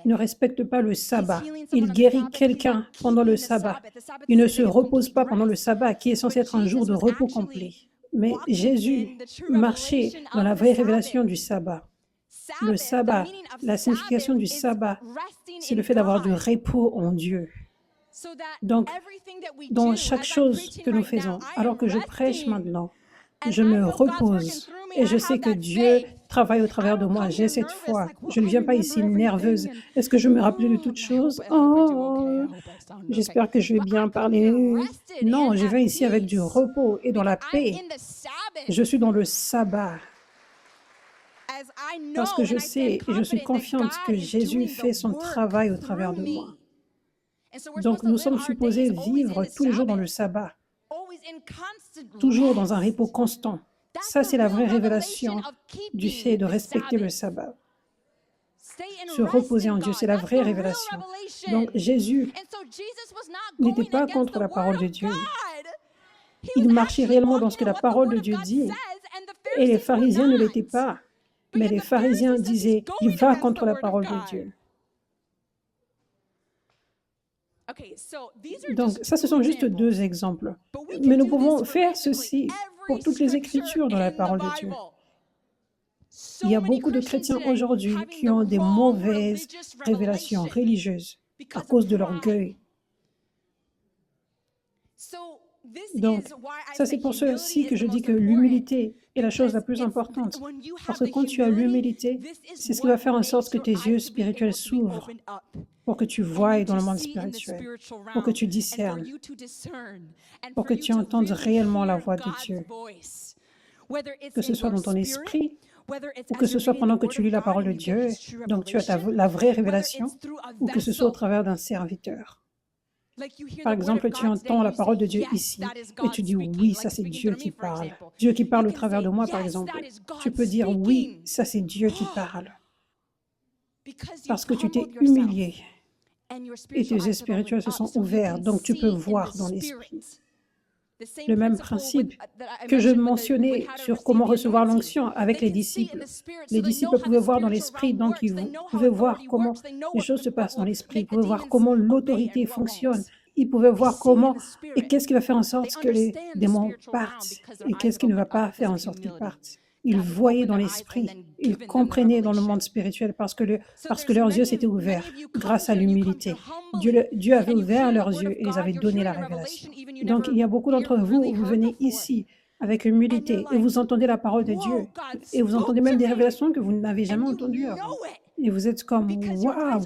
ne respecte pas le sabbat. Il guérit quelqu'un pendant le sabbat. Il ne se repose pas pendant le sabbat, qui est censé être un jour de repos complet. Mais Jésus marchait dans la vraie révélation du sabbat. Le sabbat, la signification du sabbat, c'est le fait d'avoir du repos en Dieu. Donc, dans chaque chose que nous faisons, alors que je prêche maintenant, je me repose et je sais que Dieu travaille au travers de moi. J'ai cette foi. Je ne viens pas ici nerveuse. Est-ce que je me rappelle de toutes choses? Oh, j'espère que je vais bien parler. Non, je viens ici avec du repos et dans la paix. Je suis dans le sabbat. Parce que je sais et je suis confiante que Jésus fait son travail au travers de moi. Donc, nous sommes supposés vivre tous les jours dans le sabbat, toujours dans un repos constant. Ça, c'est la vraie révélation du fait de respecter le sabbat. Se reposer en Dieu, c'est la vraie révélation. Donc, Jésus n'était pas contre la parole de Dieu. Il marchait réellement dans ce que la parole de Dieu dit. Et les pharisiens ne l'étaient pas. Mais les pharisiens disaient, il va contre la parole de Dieu. Donc, ça, ce sont juste 2 exemples. Mais nous pouvons faire ceci pour toutes les Écritures dans la parole de Dieu. Il y a beaucoup de chrétiens aujourd'hui qui ont des mauvaises révélations religieuses à cause de l'orgueil. Donc, ça c'est pour ceci que je dis que l'humilité est la chose la plus importante. Parce que quand tu as l'humilité, c'est ce qui va faire en sorte que tes yeux spirituels s'ouvrent pour que tu voies dans le monde spirituel, pour que tu discernes, pour que tu entendes réellement la voix de Dieu. Que ce soit dans ton esprit, ou que ce soit pendant que tu lis la parole de Dieu, donc tu as la vraie révélation, ou que ce soit au travers d'un serviteur. Par exemple, tu entends la parole de Dieu ici et tu dis oui, ça c'est Dieu qui parle. Dieu qui parle au travers de moi, par exemple. Tu peux dire oui, ça c'est Dieu qui parle. parce que tu t'es humilié et tes yeux spirituels se sont ouverts, donc tu peux voir dans l'esprit. Le même principe que je mentionnais sur comment recevoir l'onction avec les disciples. Les disciples pouvaient voir dans l'esprit, donc ils pouvaient voir comment les choses se passent dans l'esprit, ils pouvaient voir comment l'autorité fonctionne, ils pouvaient voir comment et qu'est-ce qui va faire en sorte que les démons partent et qu'est-ce qui ne va pas faire en sorte qu'ils partent. Ils voyaient dans l'esprit, ils comprenaient dans le monde spirituel parce que leurs yeux s'étaient ouverts grâce à l'humilité. Dieu avait ouvert leurs yeux et ils avaient donné la révélation. Donc, il y a beaucoup d'entre vous, vous venez ici avec humilité et vous entendez la parole de Dieu et vous entendez même des révélations que vous n'avez jamais entendues avant. Et vous êtes comme, waouh,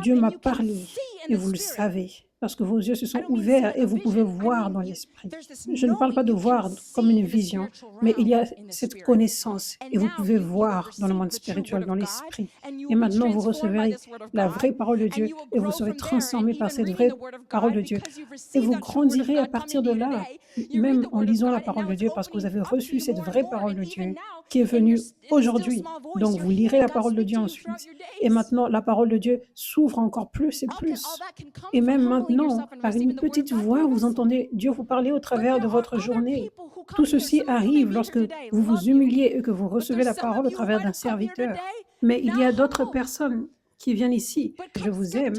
Dieu m'a parlé et vous le savez. Parce que vos yeux se sont ouverts et vous pouvez voir dans l'esprit. Je ne parle pas de voir comme une vision, mais il y a cette connaissance et vous pouvez voir dans le monde spirituel, dans l'esprit. Et maintenant, vous recevrez la vraie parole de Dieu et vous serez transformés par cette vraie parole de Dieu. Et vous grandirez à partir de là, même en lisant la parole de Dieu, parce que vous avez reçu cette vraie parole de Dieu qui est venue aujourd'hui. Donc, vous lirez la parole de Dieu ensuite. Et maintenant, la parole de Dieu s'ouvre encore plus et plus. Et même maintenant, par une petite voix, vous entendez Dieu vous parler au travers de votre journée. Tout ceci arrive lorsque vous vous humiliez et que vous recevez la parole au travers d'un serviteur. Mais il y a d'autres personnes qui viennent ici. Je vous aime.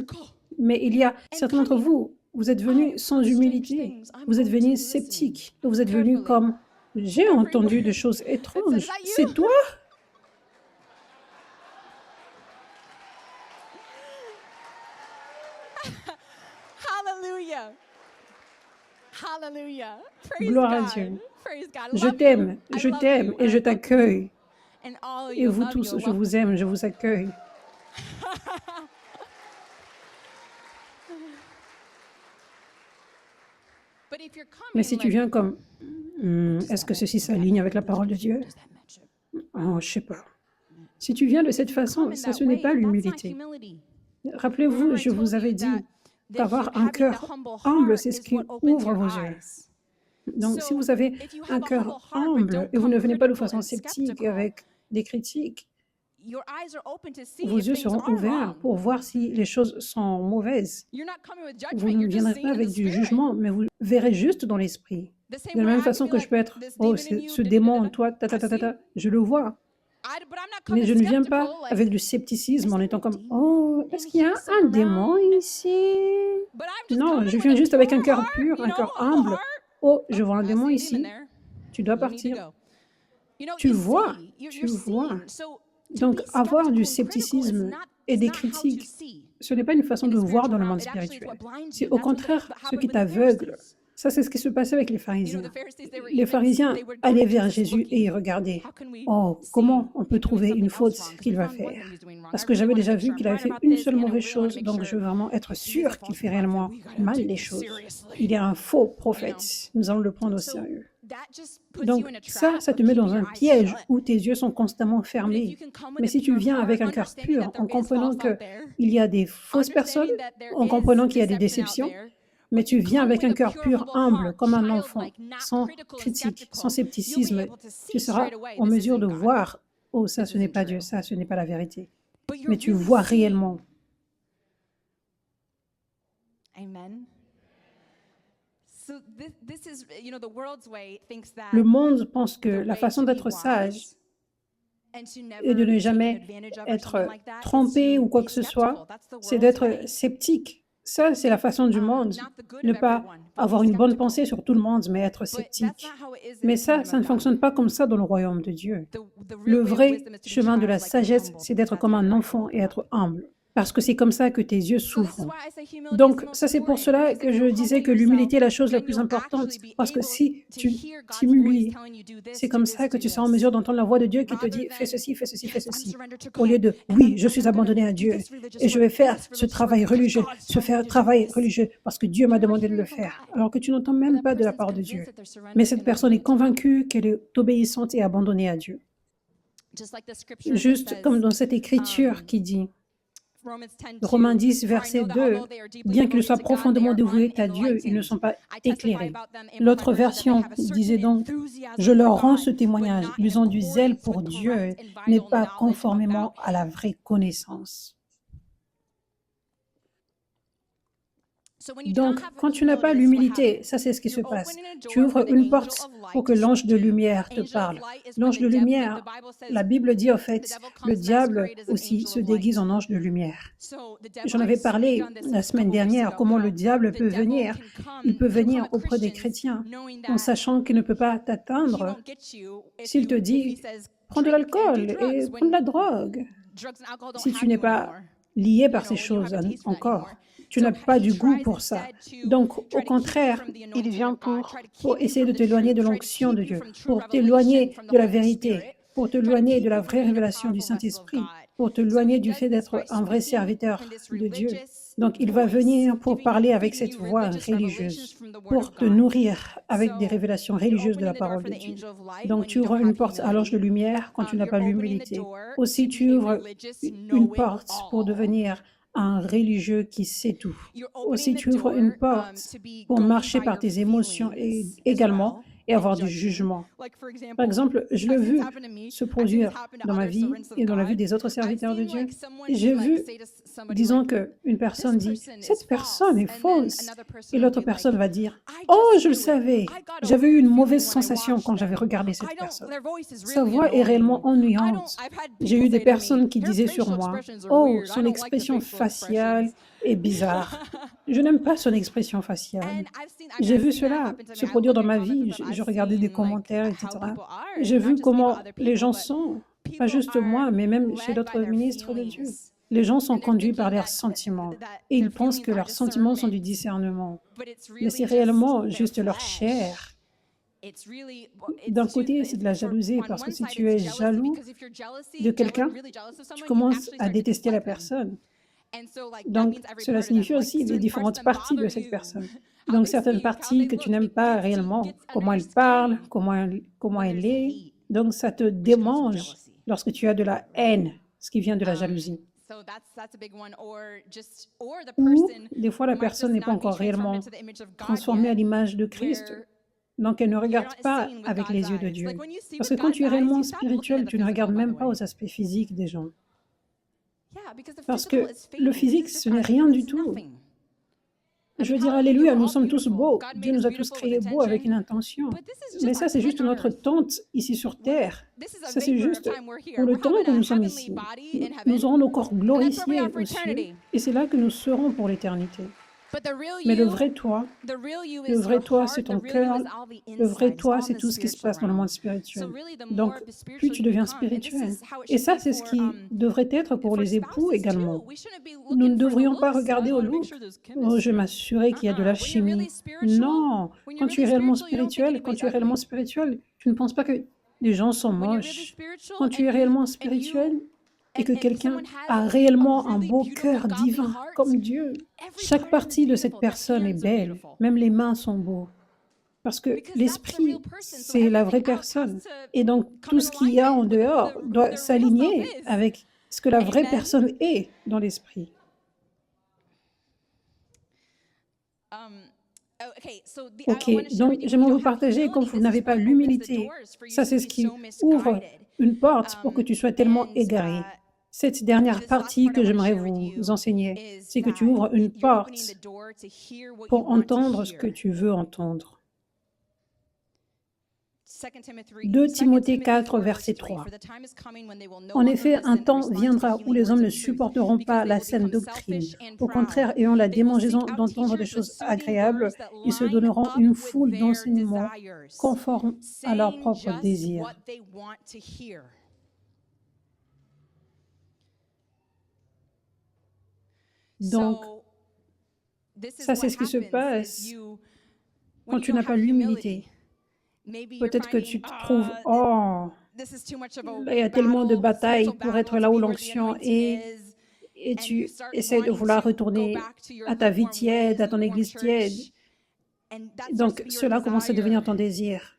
Mais il y a certains d'entre vous, vous êtes venus sans humilité. Vous êtes venus sceptiques. Vous êtes venus comme « J'ai entendu des choses étranges. C'est toi ?» Gloire à Dieu. Je t'aime et je t'accueille. Et vous tous, je vous aime, je vous accueille. Mais si tu viens comme, est-ce que ceci s'aligne avec la parole de Dieu? Oh, je ne sais pas. Si tu viens de cette façon, ça, ce n'est pas l'humilité. Rappelez-vous, je vous avais dit d'avoir un cœur humble, c'est ce qui ouvre vos yeux. Donc, si vous avez un cœur humble et vous ne venez pas de façon sceptique avec des critiques, vos yeux seront ouverts pour voir si les choses sont mauvaises. Vous ne viendrez pas avec du jugement, mais vous verrez juste dans l'esprit. De la même façon que je peux être, oh, ce démon en toi, je le vois. Mais je ne viens pas avec du scepticisme en étant comme, oh, est-ce qu'il y a un démon ici? Non, je viens juste avec un cœur pur, un cœur humble. Oh, je vois un démon ici. Tu dois partir. Tu vois. Donc, avoir du scepticisme et des critiques, ce n'est pas une façon de voir dans le monde spirituel. C'est au contraire ce qui t'aveugle. Ça, c'est ce qui se passait avec les pharisiens. Les pharisiens allaient vers Jésus et ils regardaient. Oh, comment on peut trouver une faute qu'il va faire? Parce que j'avais déjà vu qu'il avait fait une seule mauvaise chose, donc je veux vraiment être sûr qu'il fait réellement mal les choses. Il est un faux prophète. Nous allons le prendre au sérieux. Donc ça te met dans un piège où tes yeux sont constamment fermés. Mais si tu viens avec un cœur pur, en comprenant qu'il y a des fausses personnes, en comprenant qu'il y a des déceptions, mais tu viens avec un cœur pur, humble, comme un enfant, sans critique, sans scepticisme, tu seras en mesure de voir, oh, ça, ce n'est pas Dieu, ça, ce n'est pas la vérité. Mais tu vois réellement. Amen. Le monde pense que la façon d'être sage et de ne jamais être trompé ou quoi que ce soit, c'est d'être sceptique. Ça, c'est la façon du monde. Ne pas avoir une bonne pensée sur tout le monde, mais être sceptique. Mais ça ne fonctionne pas comme ça dans le royaume de Dieu. Le vrai chemin de la sagesse, c'est d'être comme un enfant et être humble. Parce que c'est comme ça que tes yeux s'ouvrent. Donc, ça c'est pour cela que je disais que l'humilité est la chose la plus importante. Parce que si tu t'humilies, c'est comme ça que tu seras en mesure d'entendre la voix de Dieu qui te dit « fais ceci, fais ceci, fais ceci ». Au lieu de « oui, je suis abandonné à Dieu et je vais faire ce travail religieux, parce que Dieu m'a demandé de le faire ». Alors que tu n'entends même pas de la part de Dieu. Mais cette personne est convaincue qu'elle est obéissante et abandonnée à Dieu. Juste comme dans cette écriture qui dit Romains 10, verset 2, bien qu'ils soient profondément dévoués à Dieu, ils ne sont pas éclairés. L'autre version disait donc, je leur rends ce témoignage, ils ont du zèle pour Dieu, mais pas conformément à la vraie connaissance. Donc, quand tu n'as pas l'humilité, ça c'est ce qui se passe. Tu ouvres une porte pour que l'ange de lumière te parle. L'ange de lumière, la Bible dit en fait, le diable aussi se déguise en ange de lumière. J'en avais parlé la semaine dernière, comment le diable peut venir. Il peut venir auprès des chrétiens en sachant qu'il ne peut pas t'atteindre. S'il te dit, prends de l'alcool et prends de la drogue. Si tu n'es pas lié par ces choses encore, tu n'as pas du goût pour ça. Donc, au contraire, il vient pour essayer de t'éloigner de l'onction de Dieu, pour t'éloigner de la vérité, pour t'éloigner de la vraie révélation du Saint-Esprit, pour t'éloigner du fait d'être un vrai serviteur de Dieu. Donc, il va venir pour parler avec cette voix religieuse, pour te nourrir avec des révélations religieuses de la parole de Dieu. Donc, tu ouvres une porte à l'ange de lumière quand tu n'as pas l'humilité. Aussi, tu ouvres une porte pour devenir un religieux qui sait tout. Aussi, tu ouvres une porte pour marcher par tes émotions également et avoir du jugement. Par exemple, je l'ai vu se produire dans ma vie et dans la vie des autres serviteurs de Dieu. J'ai vu, disons qu'une personne dit, cette personne est fausse. Et l'autre personne va dire, oh, je le savais, j'avais eu une mauvaise sensation quand j'avais regardé cette personne. Sa voix est réellement ennuyante. J'ai eu des personnes qui disaient sur moi, oh, son expression faciale est bizarre. Je n'aime pas son expression faciale. J'ai vu cela se produire dans ma vie. Je regardais des commentaires, etc. J'ai vu comment les gens sont, pas juste moi, mais même chez d'autres ministres de Dieu. Les gens sont conduits par leurs sentiments et ils pensent que leurs sentiments sont du discernement. Mais c'est réellement juste leur chair. D'un côté, c'est de la jalousie parce que si tu es jaloux de quelqu'un, tu commences à détester la personne. Donc, cela signifie aussi les différentes parties de cette personne. Donc, certaines parties que tu n'aimes pas réellement, comment elle parle, comment elle est. Donc, ça te démange lorsque tu as de la haine, ce qui vient de la jalousie. Ou, des fois, la personne n'est pas encore réellement transformée à l'image de Christ. Donc, elle ne regarde pas avec les yeux de Dieu. Parce que quand tu es réellement spirituel, tu ne regardes même pas aux aspects physiques des gens. Parce que le physique, ce n'est rien du tout. Je veux dire, alléluia, nous sommes tous beaux. Dieu nous a tous créés beaux avec une intention. Mais ça, c'est juste notre tente ici sur Terre. Ça, c'est juste pour le temps que nous sommes ici. Nous aurons nos corps glorifiés aux cieux. Et c'est là que nous serons pour l'éternité. Mais le vrai toi, c'est ton cœur. Le vrai toi, c'est tout ce qui se passe dans le monde spirituel. Donc, plus tu deviens spirituel. Et ça, c'est ce qui devrait être pour les époux également. Nous ne devrions pas regarder au look. Oh, je vais m'assurer qu'il y a de la chimie. Non, quand tu es réellement spirituel, tu ne penses pas que les gens sont moches. Quand tu es réellement spirituel, et que quelqu'un a réellement un beau cœur divin comme Dieu, chaque partie de cette personne est belle, même les mains sont beaux. Parce que l'esprit, c'est la vraie personne. Et donc, tout ce qu'il y a en dehors doit s'aligner avec ce que la vraie personne est dans l'esprit. Ok, donc j'aimerais vous partager comme vous n'avez pas l'humilité. Ça, c'est ce qui ouvre une porte pour que tu sois tellement égaré. Cette dernière partie que j'aimerais vous enseigner, c'est que tu ouvres une porte pour entendre ce que tu veux entendre. 2 Timothée 4, verset 3. En effet, un temps viendra où les hommes ne supporteront pas la saine doctrine. Au contraire, ayant la démangeaison d'entendre des choses agréables, ils se donneront une foule d'enseignements conformes à leurs propres désirs. Donc, ça, c'est ce qui se passe quand tu n'as pas l'humilité. Peut-être que tu te trouves, oh, il y a tellement de batailles pour être là où l'onction est, et tu essaies de vouloir retourner à ta vie tiède, à ton église tiède. Donc, cela commence à devenir ton désir.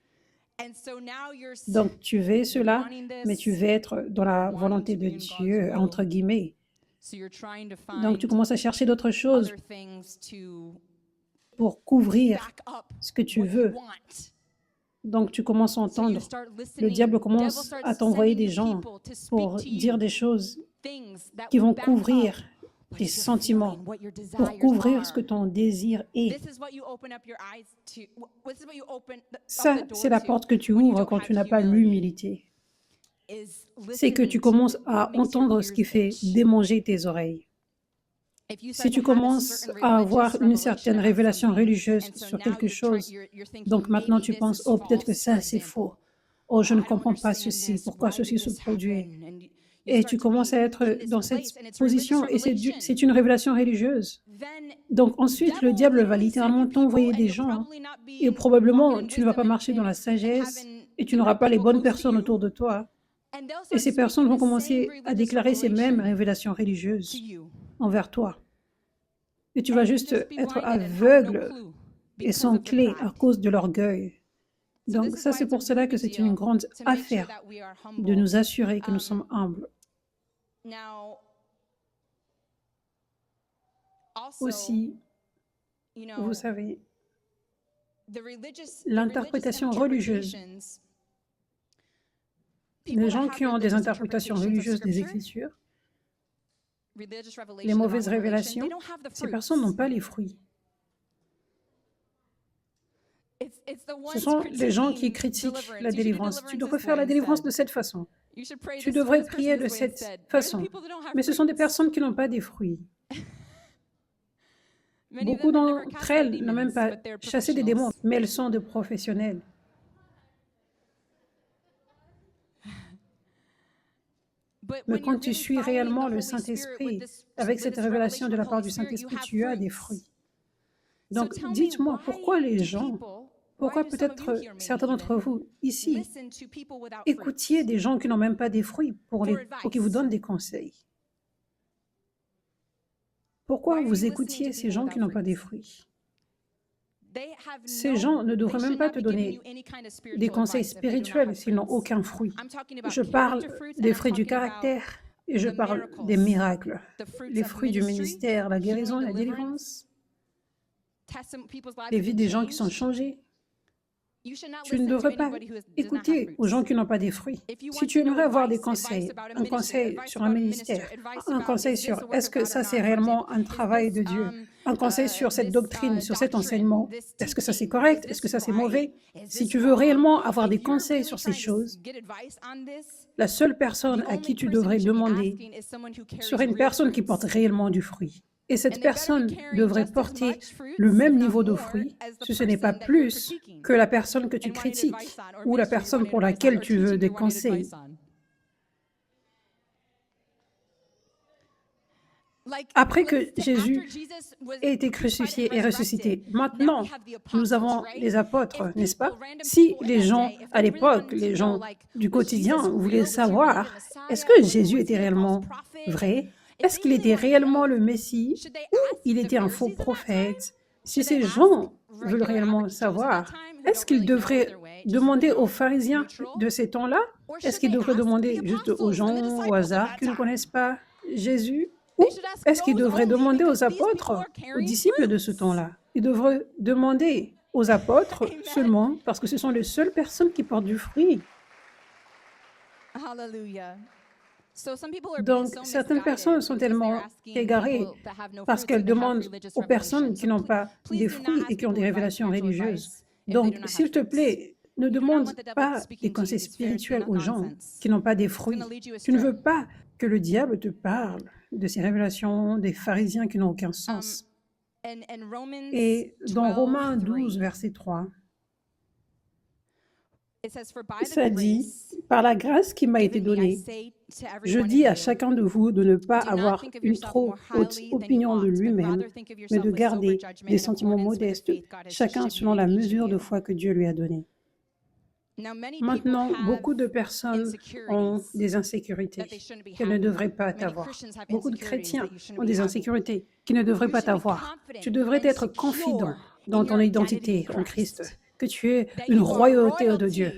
Donc, tu veux cela, mais tu veux être dans la volonté de Dieu, entre guillemets. Donc, tu commences à chercher d'autres choses pour couvrir ce que tu veux. Donc, tu commences à entendre. Le diable commence à t'envoyer des gens pour dire des choses qui vont couvrir tes sentiments, pour couvrir ce que ton désir est. Ça, c'est la porte que tu ouvres quand tu n'as pas l'humilité. C'est que tu commences à entendre ce qui fait démanger tes oreilles. Si tu commences à avoir une certaine révélation religieuse sur quelque chose, donc maintenant tu penses, oh, peut-être que ça c'est faux. Oh, je ne comprends pas ceci, pourquoi ceci se produit. Et tu commences à être dans cette position et c'est une révélation religieuse. Donc ensuite, le diable va littéralement t'envoyer des gens et probablement tu ne vas pas marcher dans la sagesse et tu n'auras pas les bonnes personnes autour de toi. Et ces personnes vont commencer à déclarer ces mêmes révélations religieuses envers toi. Et tu vas juste être aveugle et sans clé à cause de l'orgueil. Donc ça, c'est pour cela que c'est une grande affaire de nous assurer que nous sommes humbles. Aussi, vous savez, l'interprétation religieuse, les gens qui ont des interprétations religieuses des Écritures, les mauvaises révélations, ces personnes n'ont pas les fruits. Ce sont les gens qui critiquent la délivrance. Tu devrais faire la délivrance de cette façon. Tu devrais prier de cette façon. Mais ce sont des personnes qui n'ont pas des fruits. Beaucoup d'entre elles n'ont même pas chassé des démons, mais elles sont des professionnels. Mais quand tu suis réellement le Saint-Esprit, avec cette révélation de la part du Saint-Esprit, tu as des fruits. Donc, dites-moi, pourquoi les gens, pourquoi peut-être certains d'entre vous ici, écoutiez des gens qui n'ont même pas des fruits pour qu'ils vous donnent des conseils? Pourquoi vous écoutiez ces gens qui n'ont pas des fruits? Ces gens ne devraient même pas te donner des conseils spirituels s'ils n'ont aucun fruit. Je parle des fruits du caractère et je parle des miracles, les fruits du ministère, la guérison, la délivrance, les vies des gens qui sont changées. Tu ne devrais pas écouter aux gens qui n'ont pas des fruits. Si tu aimerais avoir des conseils, un conseil sur un ministère, un conseil sur est-ce que ça c'est réellement un travail de Dieu, un conseil sur cette doctrine, sur cet enseignement, est-ce que ça c'est correct, est-ce que ça c'est mauvais? Si tu veux réellement avoir des conseils sur ces choses, la seule personne à qui tu devrais demander serait une personne qui porte réellement du fruit. Et cette personne devrait porter le même niveau de fruit, si ce n'est pas plus, que la personne que tu critiques ou la personne pour laquelle tu veux des conseils. Après que Jésus ait été crucifié et ressuscité, maintenant, nous avons les apôtres, n'est-ce pas? Si les gens, à l'époque, les gens du quotidien voulaient savoir, est-ce que Jésus était réellement vrai? Est-ce qu'il était réellement le Messie ou il était un faux prophète? Si ces gens veulent réellement savoir, est-ce qu'ils devraient demander aux pharisiens de ces temps-là? Est-ce qu'ils devraient demander juste aux gens au hasard qui ne connaissent pas Jésus? Ou est-ce qu'ils devraient demander aux apôtres, aux disciples de ce temps-là? Ils devraient demander aux apôtres seulement parce que ce sont les seules personnes qui portent du fruit. Hallelujah. Donc, certaines personnes sont tellement égarées parce qu'elles demandent aux personnes qui n'ont pas des fruits et qui ont des révélations religieuses. Donc, s'il te plaît, ne demande pas des conseils spirituels aux gens qui n'ont pas des fruits. Tu ne veux pas que le diable te parle de ces révélations des pharisiens qui n'ont aucun sens. Et dans Romains 12, verset 3, ça dit, « Par la grâce qui m'a été donnée, je dis à chacun de vous de ne pas avoir une trop haute opinion de lui-même, mais de garder des sentiments modestes, chacun selon la mesure de foi que Dieu lui a donnée. » Maintenant, beaucoup de personnes ont des insécurités qu'elles ne devraient pas avoir. Beaucoup de chrétiens ont des insécurités qui ne devraient pas avoir. Tu devrais être confident dans ton identité en Christ, que tu es une royauté de Dieu,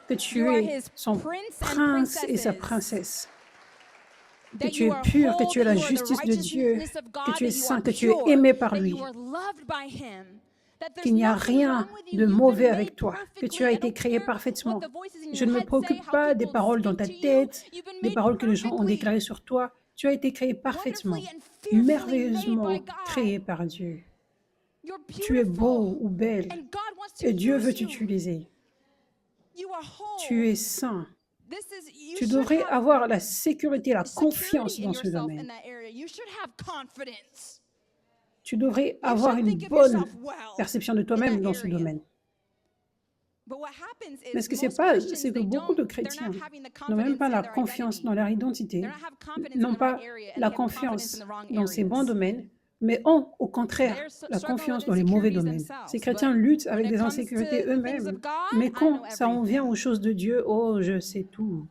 que tu es son prince et sa princesse, que tu es pur, que tu es la justice de Dieu, que tu es saint, que tu es aimé par lui, qu'il n'y a rien de mauvais avec toi, que tu as été créé parfaitement. Je ne me préoccupe pas des paroles dans ta tête, des paroles que les gens ont déclarées sur toi. Tu as été créé parfaitement, merveilleusement créé par Dieu. Tu es beau ou belle et Dieu veut t'utiliser. Tu es saint. Tu devrais avoir la sécurité, la confiance dans ce domaine. Tu devrais avoir une bonne perception de toi-même dans ce domaine. Mais ce qui se passe, c'est que beaucoup de chrétiens n'ont même pas la confiance dans leur identité, n'ont pas la confiance dans ces bons domaines, mais ont au contraire la confiance dans les mauvais domaines. Ces chrétiens luttent avec des insécurités eux-mêmes, mais quand ça en vient aux choses de Dieu, oh, je sais tout.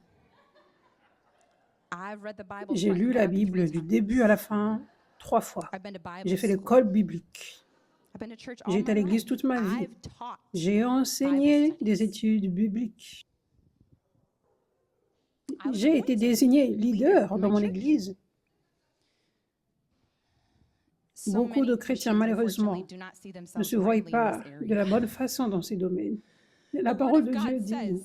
J'ai lu la Bible du début à la fin 3 fois. J'ai fait l'école biblique. J'ai été à l'église toute ma vie. J'ai enseigné des études bibliques. J'ai été désigné leader dans mon église. Beaucoup de chrétiens, malheureusement, ne se voient pas de la bonne façon dans ces domaines. La parole de Dieu dit,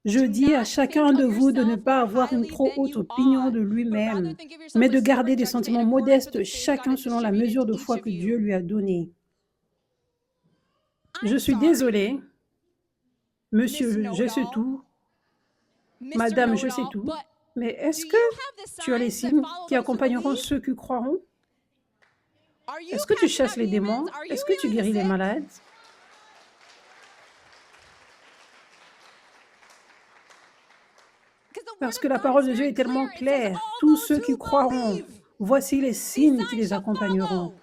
« Je dis à chacun de vous de ne pas avoir une trop haute opinion de lui-même, mais de garder des sentiments modestes, chacun selon la mesure de foi que Dieu lui a donnée. » Je suis désolée, monsieur, je sais tout, madame, je sais tout, mais est-ce que tu as les signes qui accompagneront ceux qui croiront? Est-ce que tu chasses les démons? Est-ce que tu guéris les malades? Parce que la parole de Dieu est tellement claire. Tous ceux qui croiront, voici les signes qui les accompagneront.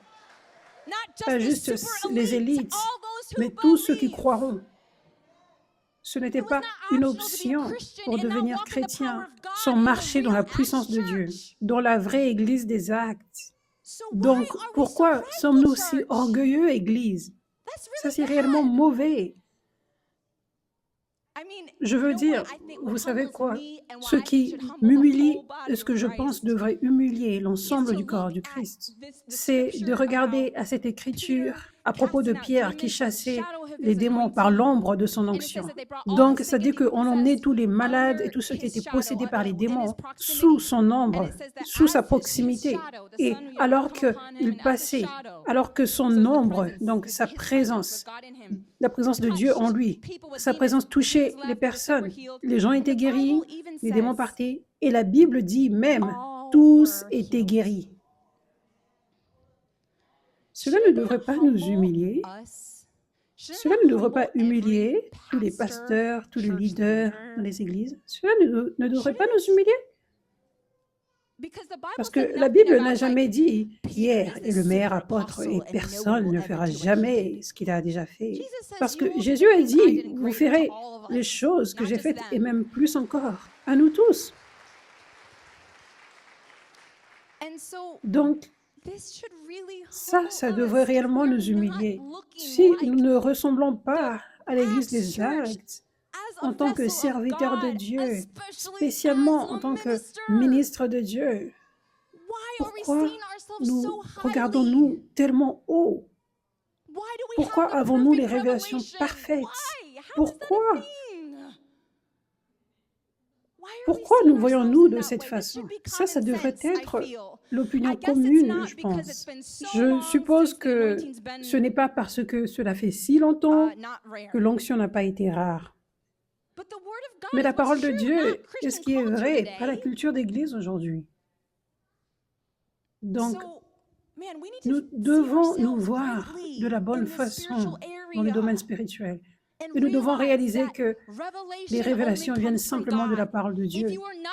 Pas juste les élites, mais tous ceux qui croiront. Ce n'était pas une option pour devenir chrétien sans marcher dans la puissance de Dieu, dans la vraie Église des actes. Donc, pourquoi sommes-nous si orgueilleux, Église? Ça, c'est réellement mauvais. Je veux dire, vous savez quoi? Ce qui m'humilie et ce que je pense devrait humilier l'ensemble du corps du Christ, c'est de regarder à cette écriture à propos de Pierre qui chassait les démons par l'ombre de son onction. Donc, ça dit qu'on emmenait tous les malades et tous ceux qui étaient possédés par les démons sous son ombre, sous sa proximité. Et alors qu'il passait, alors que son ombre, donc sa présence, la présence de Dieu en lui, sa présence touchait les personnes, les gens étaient guéris, les démons partaient, et la Bible dit même, tous étaient guéris. Cela ne devrait pas nous humilier. Cela ne devrait pas humilier tous les pasteurs, tous les leaders dans les églises. Cela ne devrait pas nous humilier. Parce que la Bible n'a jamais dit « Pierre est le meilleur apôtre et personne ne fera jamais ce qu'il a déjà fait. » Parce que Jésus a dit « Vous ferez les choses que j'ai faites et même plus encore, à nous tous. » Donc, ça devrait réellement nous humilier. Si nous ne ressemblons pas à l'Église des actes, en tant que serviteurs de Dieu, spécialement en tant que ministres de Dieu, pourquoi nous regardons-nous tellement haut? Pourquoi avons-nous les révélations parfaites? Pourquoi? Pourquoi nous voyons-nous de cette façon? Ça devrait être l'opinion commune, je pense. Je suppose que ce n'est pas parce que cela fait si longtemps que l'onction n'a pas été rare. Mais la parole de Dieu est ce qui est vrai, pas la culture d'Église aujourd'hui. Donc, nous devons nous voir de la bonne façon dans le domaine spirituel. Et nous devons réaliser que les révélations viennent simplement de la parole de Dieu.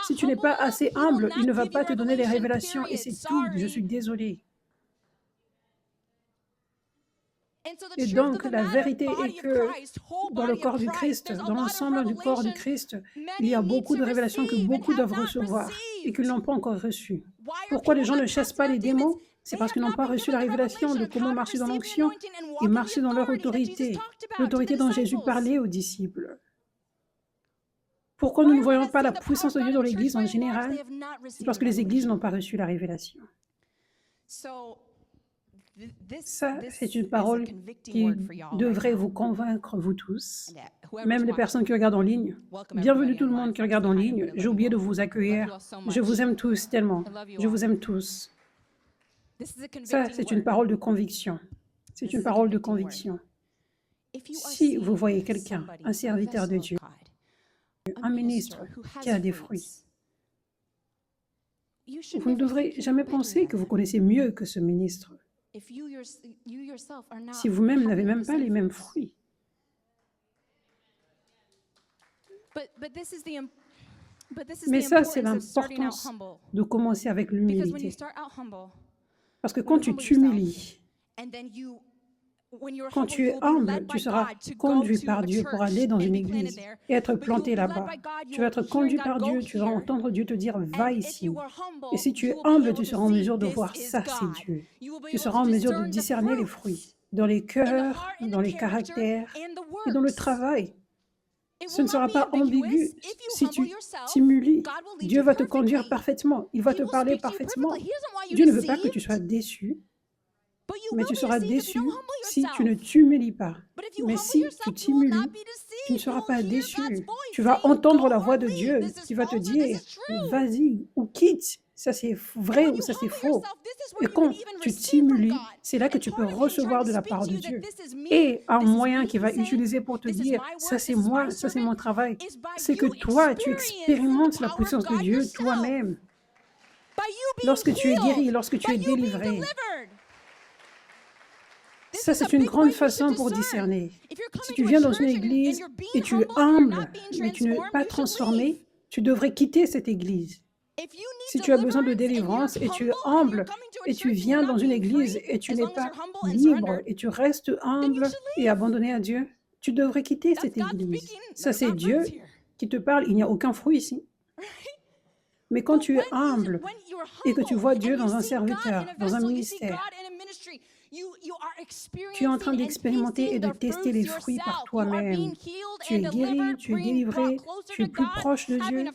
Si tu n'es pas assez humble, il ne va pas te donner les révélations et c'est tout. Je suis désolée. Et donc, la vérité est que dans le corps du Christ, dans l'ensemble du corps du Christ, il y a beaucoup de révélations que beaucoup doivent recevoir et qu'ils n'ont pas encore reçues. Pourquoi les gens ne chassent pas les démons? C'est parce qu'ils n'ont pas reçu la révélation de comment marcher dans l'onction et marcher dans leur autorité, l'autorité dont Jésus parlait aux disciples. Pourquoi nous ne voyons pas la puissance de Dieu dans l'Église en général? C'est parce que les Églises n'ont pas reçu la révélation. Ça, c'est une parole qui devrait vous convaincre, vous tous, même les personnes qui regardent en ligne. Bienvenue tout le monde qui regarde en ligne. J'ai oublié de vous accueillir. Je vous aime tous tellement. Je vous aime tous. Ça, c'est une parole de conviction. C'est une parole de conviction. Si vous voyez quelqu'un, un serviteur de Dieu, un ministre qui a des fruits, vous ne devrez jamais penser que vous connaissez mieux que ce ministre. Si vous-même n'avez même pas les mêmes fruits. Mais ça, c'est l'importance de commencer avec l'humilité. Parce que quand tu t'humilies, quand tu es humble, tu seras conduit par Dieu pour aller dans une église et être planté là-bas. Tu vas être conduit par Dieu, tu vas entendre Dieu te dire « va ici ». Et si tu es humble, tu seras en mesure de voir ça, c'est Dieu. Tu seras en mesure de discerner les fruits dans les cœurs, dans les caractères et dans le travail. Ce ne sera pas ambigu. Si tu t'humilies, Dieu va te conduire parfaitement. Il va te parler parfaitement. Dieu ne veut pas que tu sois déçu, mais tu seras déçu si tu ne t'humilies pas. Mais si tu t'humilies, tu ne seras pas déçu. Tu vas entendre la voix de Dieu qui va te dire « vas-y » ou « quitte ». Ça c'est vrai ou ça c'est faux. Et quand tu t'humilies, c'est là que tu peux recevoir de la part de Dieu. Et un moyen qu'il va utiliser pour te dire « ça c'est moi, ça c'est mon travail », c'est que toi, tu expérimentes la puissance de Dieu toi-même. Lorsque tu es guéri, lorsque tu es délivré. Ça, c'est une grande façon pour discerner. Si tu viens dans une église et tu es humble, mais tu n'es pas transformé, tu devrais quitter cette église. Si tu as besoin de délivrance et tu es humble et tu viens dans une église et tu n'es pas libre et tu restes humble et abandonné à Dieu, tu devrais quitter cette église. Ça, c'est Dieu qui te parle. Il n'y a aucun fruit ici. Mais quand tu es humble et que tu vois Dieu dans un serviteur, dans un ministère, tu es en train d'expérimenter et de tester les fruits par toi-même. Tu es guéri, tu es délivré, tu es plus proche de Dieu,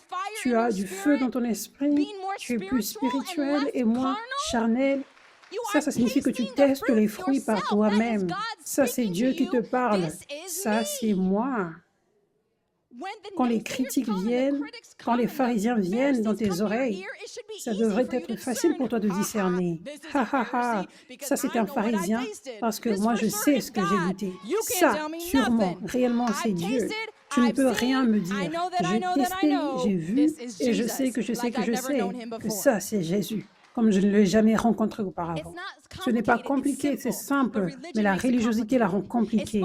tu as du feu dans ton esprit, tu es plus spirituel et moins charnel. Ça signifie que tu testes les fruits par toi-même. Ça, c'est Dieu qui te parle. Ça, c'est moi. Quand les critiques viennent, quand les pharisiens viennent dans tes oreilles, ça devrait être facile pour toi de discerner. Ha ha ha, ça c'est un pharisien parce que moi je sais ce que j'ai goûté. Ça, sûrement, réellement c'est Dieu. Tu ne peux rien me dire. J'ai testé, j'ai vu et je sais que ça c'est Jésus, comme je ne l'ai jamais rencontré auparavant. Ce n'est pas compliqué, c'est simple, mais la religiosité la rend compliquée.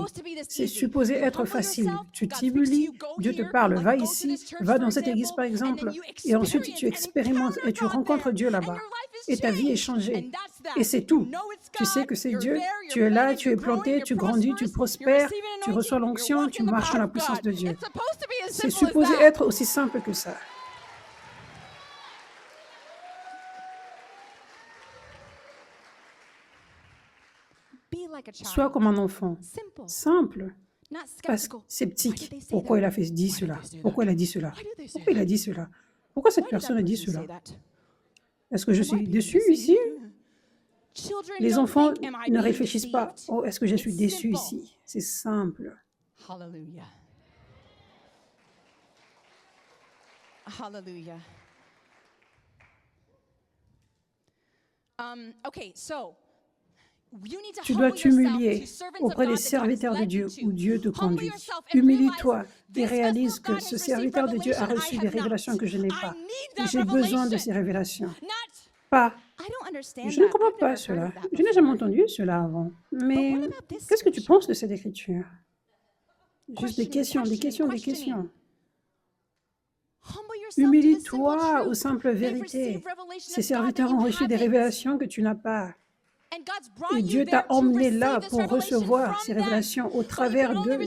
C'est supposé être facile. Tu t'humilies, Dieu te parle, va ici, va dans cette église par exemple, et ensuite tu expérimentes et tu rencontres Dieu là-bas. Et ta vie est changée. Et c'est tout. Tu sais que c'est Dieu, tu es là, tu es planté, tu grandis, tu prospères, tu reçois l'onction, tu marches dans la puissance de Dieu. C'est supposé être aussi simple que ça. Sois comme un enfant, simple, pas sceptique. Pourquoi il a fait dit cela? Pourquoi il a dit cela? Pourquoi il a dit cela? Pourquoi cette personne a dit cela? Est-ce que je suis déçu ici? Les enfants ne réfléchissent pas. Oh, est-ce que je suis déçu ici? C'est simple. Hallelujah. Hallelujah. Tu dois t'humilier auprès des serviteurs de Dieu où Dieu te conduit. Humilie-toi et réalise que ce serviteur de Dieu a reçu des révélations que je n'ai pas. J'ai besoin de ces révélations. Pas. Je ne comprends pas cela. Je n'ai jamais entendu cela avant. Mais qu'est-ce que tu penses de cette écriture? Juste des questions, des questions, des questions. Humilie-toi aux simples vérités. Ces serviteurs ont reçu des révélations que tu n'as pas. Et Dieu t'a emmené là pour recevoir ces révélations au travers d'eux.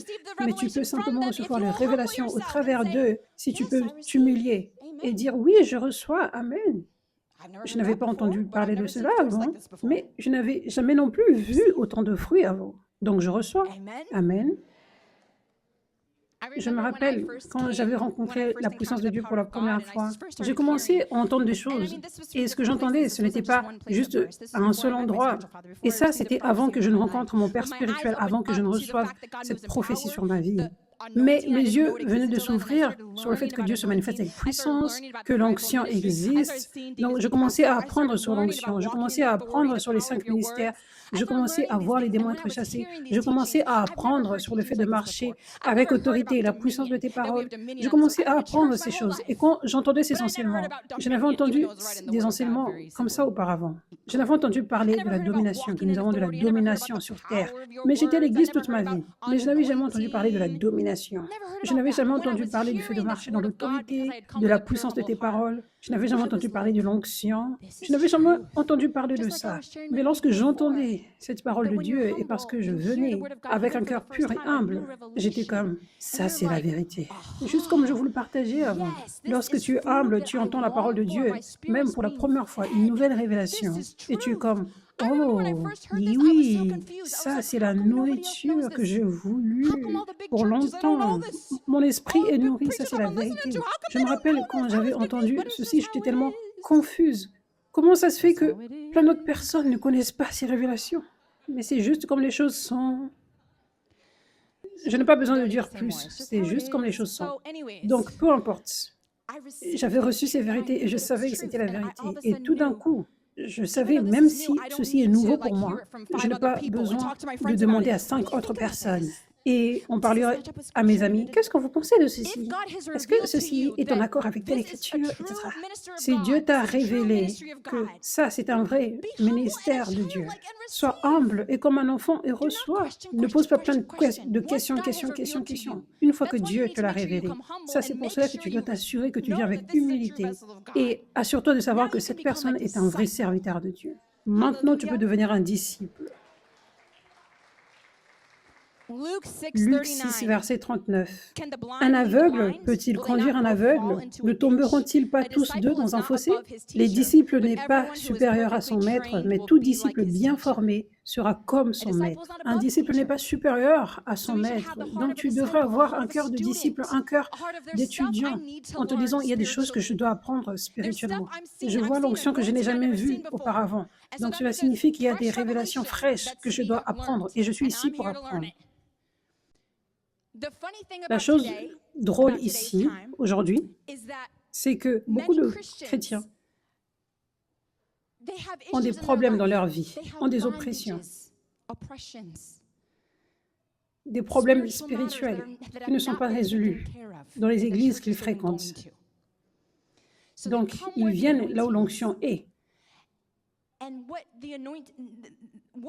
Mais tu peux simplement recevoir les révélations au travers d'eux si tu peux t'humilier et dire « Oui, je reçois, Amen ». Je n'avais pas entendu parler de cela avant, mais je n'avais jamais non plus vu autant de fruits avant. Donc je reçois. Amen. Je me rappelle quand j'avais rencontré la puissance de Dieu pour la première fois, j'ai commencé à entendre des choses. Et ce que j'entendais, ce n'était pas juste à un seul endroit. Et ça, c'était avant que je ne rencontre mon Père spirituel, avant que je ne reçoive cette prophétie sur ma vie. Mais mes yeux venaient de s'ouvrir sur le fait que Dieu se manifeste avec puissance, que l'onction existe. Donc, je commençais à apprendre sur l'onction, je commençais à apprendre sur les 5 ministères, je commençais à voir les démons être chassés, je commençais à apprendre sur le fait de marcher avec autorité, la puissance de tes paroles. Je commençais à apprendre ces choses. Et quand j'entendais ces enseignements, je n'avais entendu des enseignements comme ça auparavant. Je n'avais entendu parler de la domination, que nous avons de la domination sur terre. Mais j'étais à l'église toute ma vie. Mais je n'avais jamais entendu parler de la domination. Je n'avais jamais entendu parler du fait de marcher dans l'autorité, de la puissance de tes paroles. Je n'avais jamais entendu parler de l'onction. Je n'avais jamais entendu parler de ça. Mais lorsque j'entendais cette parole de Dieu et parce que je venais avec un cœur pur et humble, j'étais comme, ça c'est la vérité. Juste comme je vous le partageais avant. Lorsque tu es humble, tu entends la parole de Dieu, même pour la première fois, une nouvelle révélation. Et tu es comme, oh, oui, ça c'est la nourriture que j'ai voulu pour longtemps. Mon esprit est nourri, ça c'est la vérité. Je me rappelle quand j'avais entendu ceci, j'étais tellement confuse. Comment ça se fait que plein d'autres personnes ne connaissent pas ces révélations? Mais c'est juste comme les choses sont. Je n'ai pas besoin de dire plus, c'est juste comme les choses sont. Donc, peu importe. J'avais reçu ces vérités et je savais que c'était la vérité. Et tout d'un coup, je savais, même si ceci est nouveau pour moi, je n'ai pas besoin de demander à 5 autres personnes. Et on parlait à mes amis, qu'est-ce que vous pensez de ceci? Est-ce que ceci est en accord avec telle écriture, etc. Si Dieu t'a révélé que ça, c'est un vrai ministère de Dieu, sois humble et comme un enfant et reçois. Ne pose pas plein de questions. Une fois que Dieu te l'a révélé, ça c'est pour cela que tu dois t'assurer que tu viens avec humilité et assure-toi de savoir que cette personne est un vrai serviteur de Dieu. Maintenant, tu peux devenir un disciple. Luc 6, verset 39. Un aveugle peut-il conduire un aveugle? Ne tomberont-ils pas tous deux dans un fossé? Les disciples n'est pas supérieur à son maître, mais tout disciple bien formé sera comme son maître. Un disciple n'est pas supérieur à son maître. Donc tu devrais avoir un cœur de disciple, un cœur d'étudiant, en te disant, il y a des choses que je dois apprendre spirituellement. Je vois l'onction que je n'ai jamais vue auparavant. Donc cela signifie qu'il y a des révélations fraîches que je dois apprendre et je suis ici pour apprendre. La chose drôle ici, aujourd'hui, c'est que beaucoup de chrétiens ont des problèmes dans leur vie, ont des oppressions, des problèmes spirituels qui ne sont pas résolus dans les églises qu'ils fréquentent. Donc, ils viennent là où l'onction est.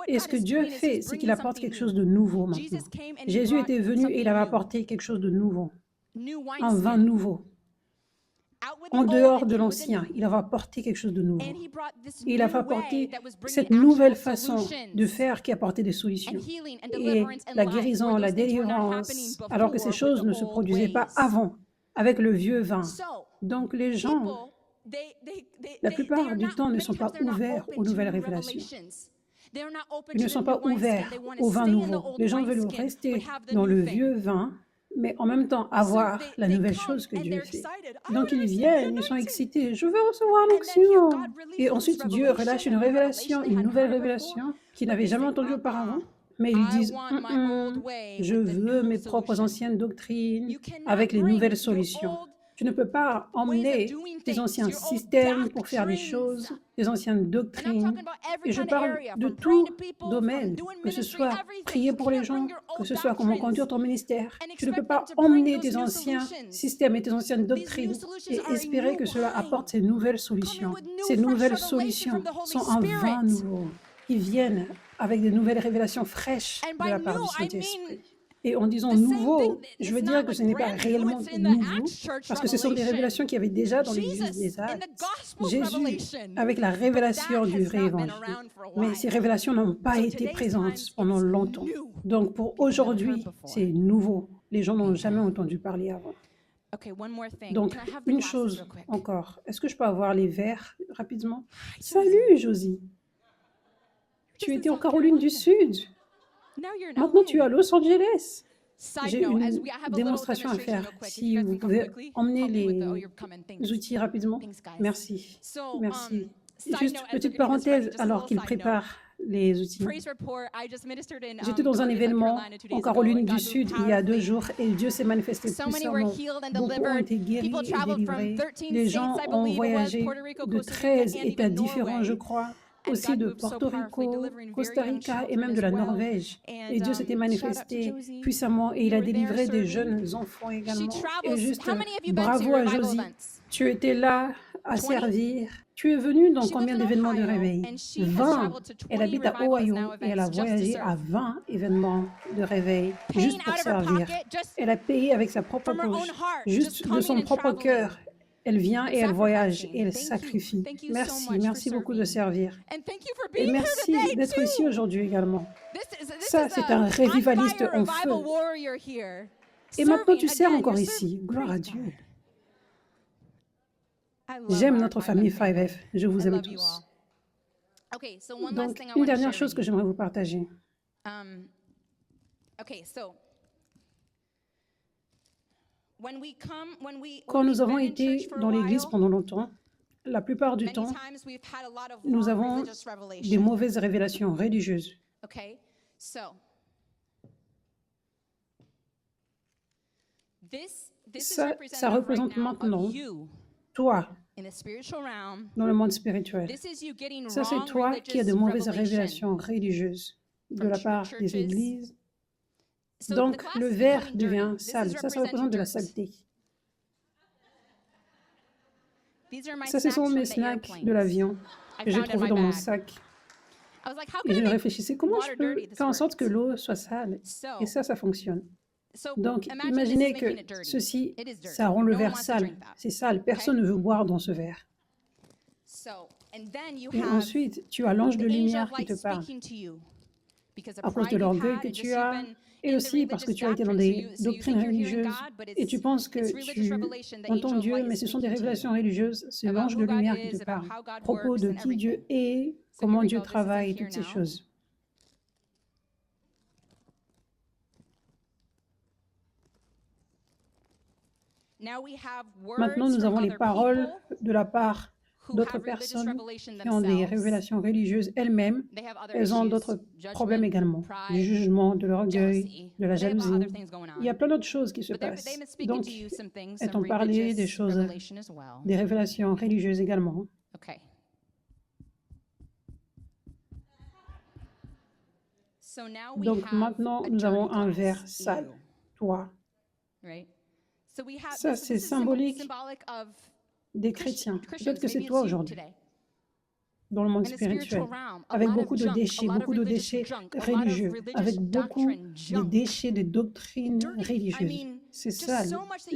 Et ce que Dieu fait, c'est qu'il apporte quelque chose de nouveau maintenant. Jésus était venu et il avait apporté quelque chose de nouveau, un vin nouveau. En dehors de l'ancien, il avait apporté quelque chose de nouveau. Et il avait apporté cette nouvelle façon de faire qui apportait des solutions. Et la guérison, la délivrance, alors que ces choses ne se produisaient pas avant, avec le vieux vin. Donc les gens, la plupart du temps, ne sont pas ouverts aux nouvelles révélations. Ils ne sont pas ouverts au vin nouveau. Les gens veulent rester dans le vieux vin, mais en même temps avoir la nouvelle chose que Dieu fait. Donc ils viennent, ils sont excités. Je veux recevoir l'onction. Et ensuite, Dieu relâche une révélation, une nouvelle révélation qu'ils n'avaient jamais entendue auparavant. Mais ils disent, je veux mes propres anciennes doctrines avec les nouvelles solutions. Tu ne peux pas emmener des anciens systèmes pour faire des choses, des anciennes doctrines. Et je parle de tout domaine, que ce soit prier pour les gens, que ce soit comment conduire ton ministère. Tu ne peux pas emmener tes anciens systèmes et tes anciennes doctrines et espérer que cela apporte ces nouvelles solutions. Ces nouvelles solutions sont un vin nouveau. Ils viennent avec de nouvelles révélations fraîches de la part du Saint-Esprit. Et en disant nouveau, je veux dire que ce n'est pas réellement nouveau, parce que ce sont des révélations qu'il y avait déjà dans l'Église des Actes. Jésus, avec la révélation du vrai évangile. Mais ces révélations n'ont pas été présentes pendant longtemps. Donc pour aujourd'hui, c'est nouveau. Les gens n'ont jamais entendu parler avant. Donc, une chose encore. Est-ce que je peux avoir les verres rapidement? Salut, Josie. Tu étais en Caroline du Sud. Maintenant, tu es à Los Angeles. J'ai une démonstration à faire. Si vous pouvez emmener les outils rapidement. Merci. Merci. Juste petite parenthèse, alors qu'il prépare les outils. J'étais dans un événement en Caroline du Sud il y a 2 jours et Dieu s'est manifesté puissamment. Beaucoup ont été guéris et délivrés. Les gens ont voyagé de 13 États différents, je crois, aussi de Porto Rico, Costa Rica et même de la Norvège. Et Dieu s'était manifesté puissamment et il a délivré des jeunes enfants également. Et juste, bravo à Josie. Tu étais là à servir. Tu es venue dans combien d'événements de réveil? 20. Elle habite à Ohio et elle a voyagé à 20 événements de réveil juste pour servir. Elle a payé avec sa propre poche, juste de son propre cœur. Elle vient et elle voyage et elle sacrifie. Merci, merci beaucoup de servir. Et merci d'être ici aujourd'hui également. Ça, c'est un révivaliste en feu. Et maintenant, tu sers encore ici. Gloire à Dieu. J'aime notre famille 5F. Je vous aime tous. Donc, une dernière chose que j'aimerais vous partager. Quand nous avons été dans l'Église pendant longtemps, la plupart du temps, nous avons des mauvaises révélations religieuses. Ça représente maintenant toi dans le monde spirituel. Ça, c'est toi qui as de mauvaises révélations religieuses de la part des églises. Donc, le verre devient sale. Ça représente de la saleté. Ça, ce sont mes snacks de l'avion que j'ai trouvés dans mon sac. Et je me réfléchissais, comment je peux faire en sorte que l'eau soit sale? Et ça fonctionne. Donc, imaginez que ceci, ça rend le verre sale. C'est sale. Personne ne veut boire dans ce verre. Et ensuite, tu as l'ange de lumière qui te parle. À cause de l'orgueil que tu as, et aussi parce que tu as été dans des doctrines religieuses, et tu penses que tu entends Dieu, mais ce sont des révélations religieuses. C'est l'ange de lumière qui te parle. À propos de qui Dieu est, comment Dieu travaille, toutes ces choses. Maintenant, nous avons les paroles de la part d'autres personnes qui ont des révélations religieuses elles-mêmes. Elles ont d'autres problèmes également, du jugement, de l'orgueil, de la jalousie. Il y a plein d'autres choses qui se passent. Donc, elles t'ont parlé des choses, des révélations religieuses également. Donc maintenant, nous avons un verre sale, toi. Ça, c'est symbolique des chrétiens. Peut-être que c'est toi aujourd'hui, dans le monde spirituel, avec beaucoup de déchets religieux, avec beaucoup de déchets de doctrines religieuses. C'est sale.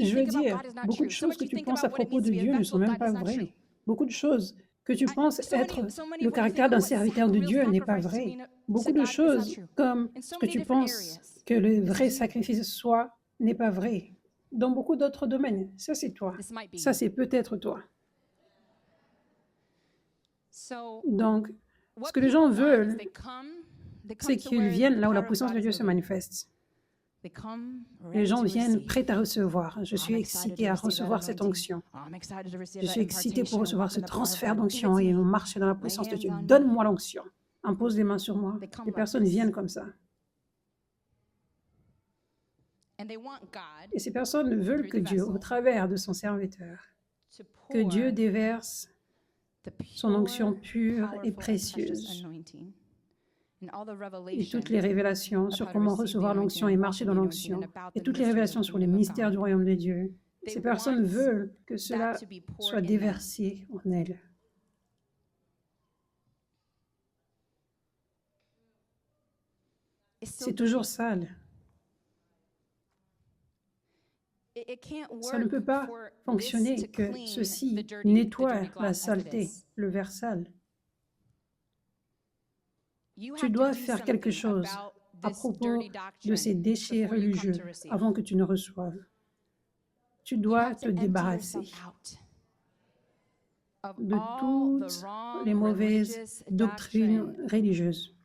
Je veux dire, beaucoup de choses que tu penses à propos de Dieu ne sont même pas vraies. Beaucoup de choses que tu penses être le caractère d'un serviteur de Dieu n'est pas vrai. Beaucoup de choses comme ce que tu penses que le vrai sacrifice soit n'est pas vrai. Dans beaucoup d'autres domaines. Ça, c'est toi. Ça, c'est peut-être toi. Donc, ce que les gens veulent, c'est qu'ils viennent là où la puissance de Dieu se manifeste. Les gens viennent prêts à recevoir. Je suis excité à recevoir cette onction. Je suis excité pour recevoir ce transfert d'onction et marcher dans la puissance de Dieu. Donne-moi l'onction. Impose les mains sur moi. Les personnes viennent comme ça. Et ces personnes veulent que Dieu, au travers de son serviteur, que Dieu déverse son onction pure et précieuse et toutes les révélations sur comment recevoir l'onction et marcher dans l'onction et toutes les révélations sur les mystères du royaume de Dieu. Ces personnes veulent que cela soit déversé en elles. C'est toujours sale. Ça ne peut pas fonctionner que ceci nettoie la saleté, le verre sale. Tu dois faire quelque chose à propos de ces déchets religieux avant que tu ne reçoives. Tu dois te débarrasser de toutes les mauvaises doctrines religieuses.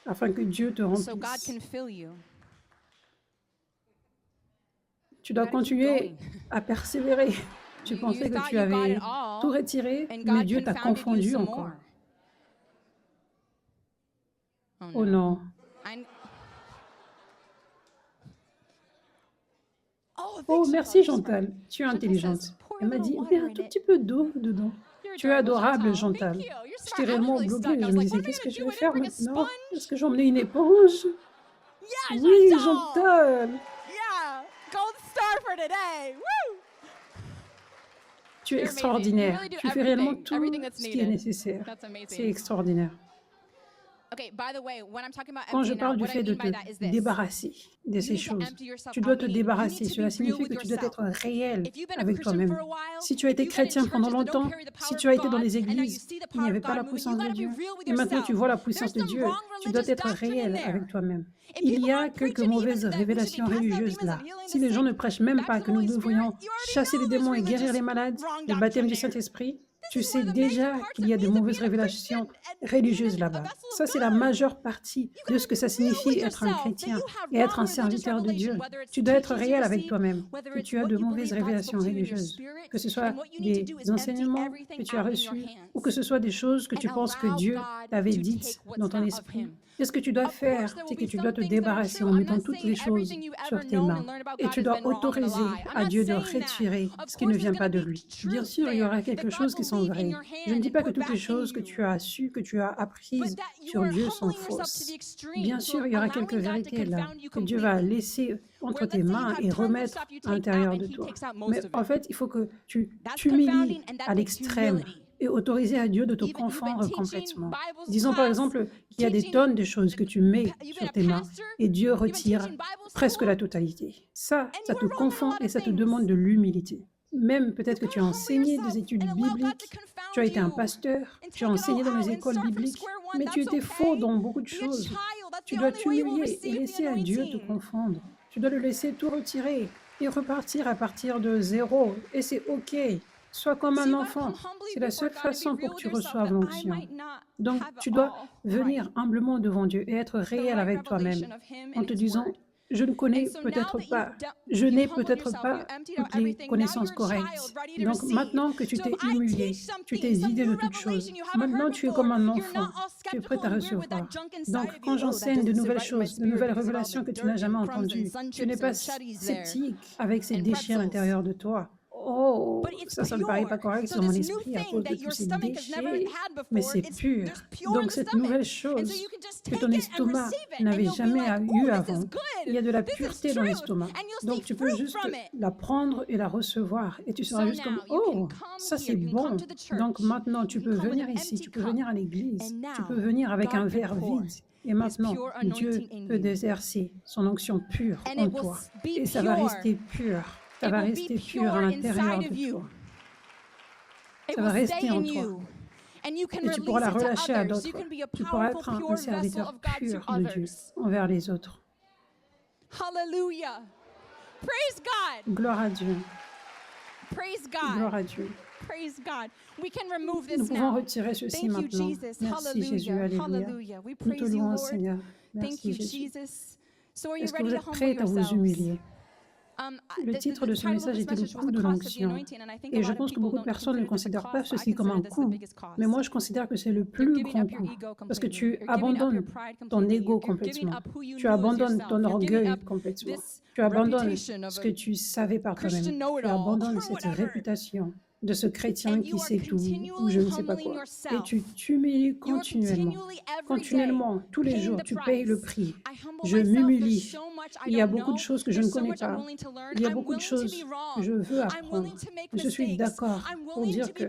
afin que Dieu te remplisse. Tu dois continuer à persévérer. Tu pensais que tu avais tout retiré, mais Dieu t'a confondu encore. Oh non. Oh, merci Chantal, tu es intelligente. Elle m'a dit, mets un tout petit peu d'eau dedans. Tu es adorable, Chantal. J'étais réellement bloquée. Je me disais, qu'est-ce que je vais faire maintenant? Est-ce que j'emmenais une éponge? Oui, Chantal. Tu es extraordinaire. Tu fais réellement tout ce qui est nécessaire. C'est extraordinaire. Quand je parle du fait de te débarrasser de ces choses, tu dois te débarrasser. Cela signifie que tu dois être réel avec toi-même. Si tu as été chrétien pendant longtemps, si tu as été dans les églises, il n'y avait pas la puissance de Dieu. Et maintenant tu vois la puissance de Dieu, tu dois être réel avec toi-même. Il y a quelques mauvaises révélations religieuses là. Si les gens ne prêchent même pas que nous devrions chasser les démons et guérir les malades, le baptême du Saint-Esprit, tu sais déjà qu'il y a de mauvaises révélations religieuses là-bas. Ça, c'est la majeure partie de ce que ça signifie être un chrétien et être un serviteur de Dieu. Tu dois être réel avec toi-même, que tu as de mauvaises révélations religieuses, que ce soit des enseignements que tu as reçus ou que ce soit des choses que tu penses que Dieu t'avait dites dans ton esprit. Et ce que tu dois faire, c'est que tu dois te débarrasser en mettant toutes les choses sur tes mains. Et tu dois autoriser à Dieu de retirer ce qui ne vient pas de lui. Bien sûr, il y aura quelque chose qui sont vraies. Je ne dis pas que toutes les choses que tu as su, que tu as apprises sur Dieu sont fausses. Bien sûr, il y aura quelques vérités là que Dieu va laisser entre tes mains et remettre à l'intérieur de toi. Mais en fait, il faut que tu t'humilies à l'extrême et autoriser à Dieu de te confondre complètement. Disons par exemple qu'il y a des tonnes de choses que tu mets sur tes mains et Dieu retire presque la totalité. Ça te confond et ça te demande de l'humilité. Même peut-être que tu as enseigné des études bibliques, tu as été un pasteur, tu as enseigné dans les écoles bibliques, mais tu étais faux dans beaucoup de choses. Tu dois t'humilier et laisser à Dieu te confondre. Tu dois le laisser tout retirer et repartir à partir de zéro. Et c'est OK. Sois comme un enfant. C'est la seule façon pour que tu reçoives l'onction. Donc, tu dois venir humblement devant Dieu et être réel avec toi-même en te disant, je ne connais peut-être pas, je n'ai peut-être pas toutes les connaissances correctes. Donc, maintenant que tu t'es humilié, tu t'es vidé de toutes choses, maintenant tu es comme un enfant, tu es prêt à recevoir. Donc, quand j'enseigne de nouvelles choses, de nouvelles révélations que tu n'as jamais entendues, tu n'es pas sceptique avec ces déchets à l'intérieur de toi. Oh, ça ne me paraît pas correct sur mon esprit à cause de tous ces déchets, mais c'est pur. Donc cette nouvelle chose que ton estomac n'avait jamais eu avant, il y a de la pureté dans l'estomac. Donc tu peux juste la prendre et la recevoir et tu seras juste comme, oh, ça c'est bon. Donc maintenant tu peux venir ici, tu peux venir à l'église, tu peux venir avec un verre vide. Et maintenant, Dieu peut déverser son onction pure en toi et ça va rester pur. Ça va rester pur à l'intérieur de toi. Ça va rester en toi. Et tu pourras la relâcher à d'autres. Tu pourras être un serviteur pur de Dieu envers les autres. Gloire à Dieu. Gloire à Dieu. Nous pouvons retirer ceci maintenant. Merci Jésus, alléluia. Nous te louons, Seigneur. Merci Jésus. Est-ce que vous êtes prêts à vous humilier? Le titre de ce message était le coût de l'onction. Et je pense que beaucoup de personnes ne considèrent pas ceci comme un coût. Mais moi, je considère que c'est le plus grand coût. Parce que tu abandonnes ton ego complètement. Tu abandonnes ton orgueil complètement. Tu abandonnes ce que tu savais par toi-même. Tu abandonnes cette réputation de ce chrétien qui sait tout, ou je ne sais pas quoi. Et tu t'humilies continuellement. Continuellement, tous les jours, tu payes le prix. Je m'humilie. Il y a beaucoup de choses que je ne connais pas. Il y a beaucoup de choses que je veux apprendre. Je suis d'accord pour dire que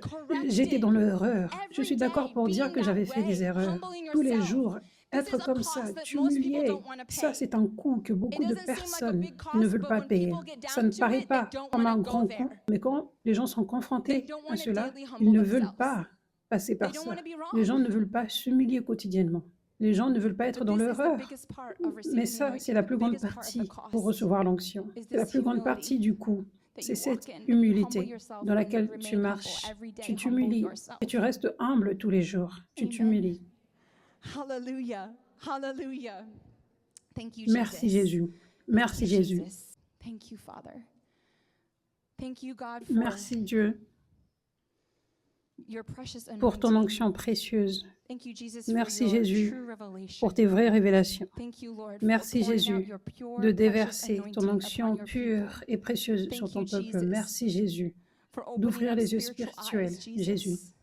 j'étais dans l'erreur. Je suis d'accord pour dire que j'avais fait des erreurs. Tous les jours, être comme ça, t'humilier, ça c'est un coût que beaucoup de personnes ne veulent pas payer. Ça ne paraît pas comme un grand coût, mais quand les gens sont confrontés à cela, ils ne veulent pas passer par ça. Les gens ne veulent pas s'humilier quotidiennement. Les gens ne veulent pas être dans l'erreur. Mais ça, c'est la plus grande partie pour recevoir l'onction. C'est la plus grande partie du coût. C'est cette humilité dans laquelle tu marches. Tu t'humilies et tu restes humble tous les jours. Tu t'humilies. Hallelujah. Thank you, Merci Jésus. Merci Jésus. Thank you, Father. Thank you, God, for Merci Dieu your precious pour ton anointing. onction précieuse. Thank you, Jesus, Merci for your Jésus true revelation. pour tes vraies révélations. Thank you, Lord, Merci for pouring out Jésus your pure, de precious déverser ton anointing onction upon your pure people. et précieuse Thank sur ton you, peuple. Jesus, Merci Jésus for opening d'ouvrir up les yeux spiritual spirituels. eyes, Jésus, Jesus.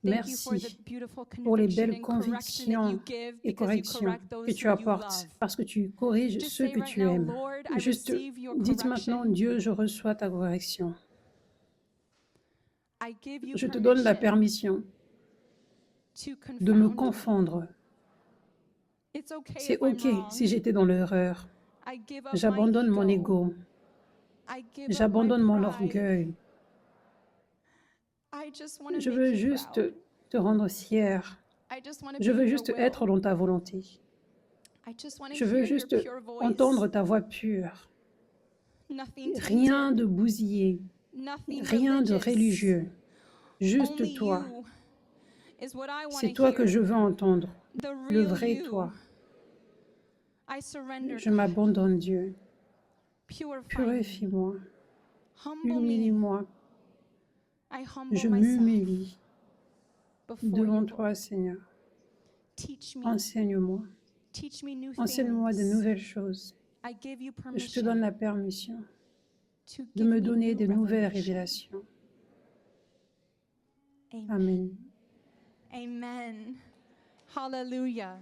Thank you for the merci beautiful pour les conviction belles and correction that you convictions give et because you corrections correct que those tu who you apportes love. parce que tu corriges Just ceux say que right tu now, aimes. Lord, I Juste receive your dites maintenant, correction. Dieu, je reçois ta correction. I give you Je te donne la permission to de me confound. confondre. It's okay C'est if I'm OK wrong. si j'étais dans l'erreur. I give up my J'abandonne mon ego. I give up my J'abandonne mon pride. orgueil. I just want to Je make veux you juste proud. te rendre fier. I just want to Je be veux in your juste will. être dans ta volonté. I just want to Je veux hear your juste pure voice. entendre ta voix pure. Nothing Rien tainted, de bousillé, nothing rien de religious. religieux. Juste Only toi. you is what I want C'est to toi que hear. je veux entendre. The Le real vrai you. toi. I surrender, Je God. m'abandonne, Dieu. Purify me. Purifie-moi. Humble me. Humilie-moi. I humble Je myself m'humilie before devant you, toi, Lord. Seigneur. Teach me. Enseigne-moi. Teach me new Enseigne-moi de things. nouvelles choses. I give you Je te permission donne la permission to de give me me donner new de nouvelles revelation. révélations. Amen. Amen. Hallelujah.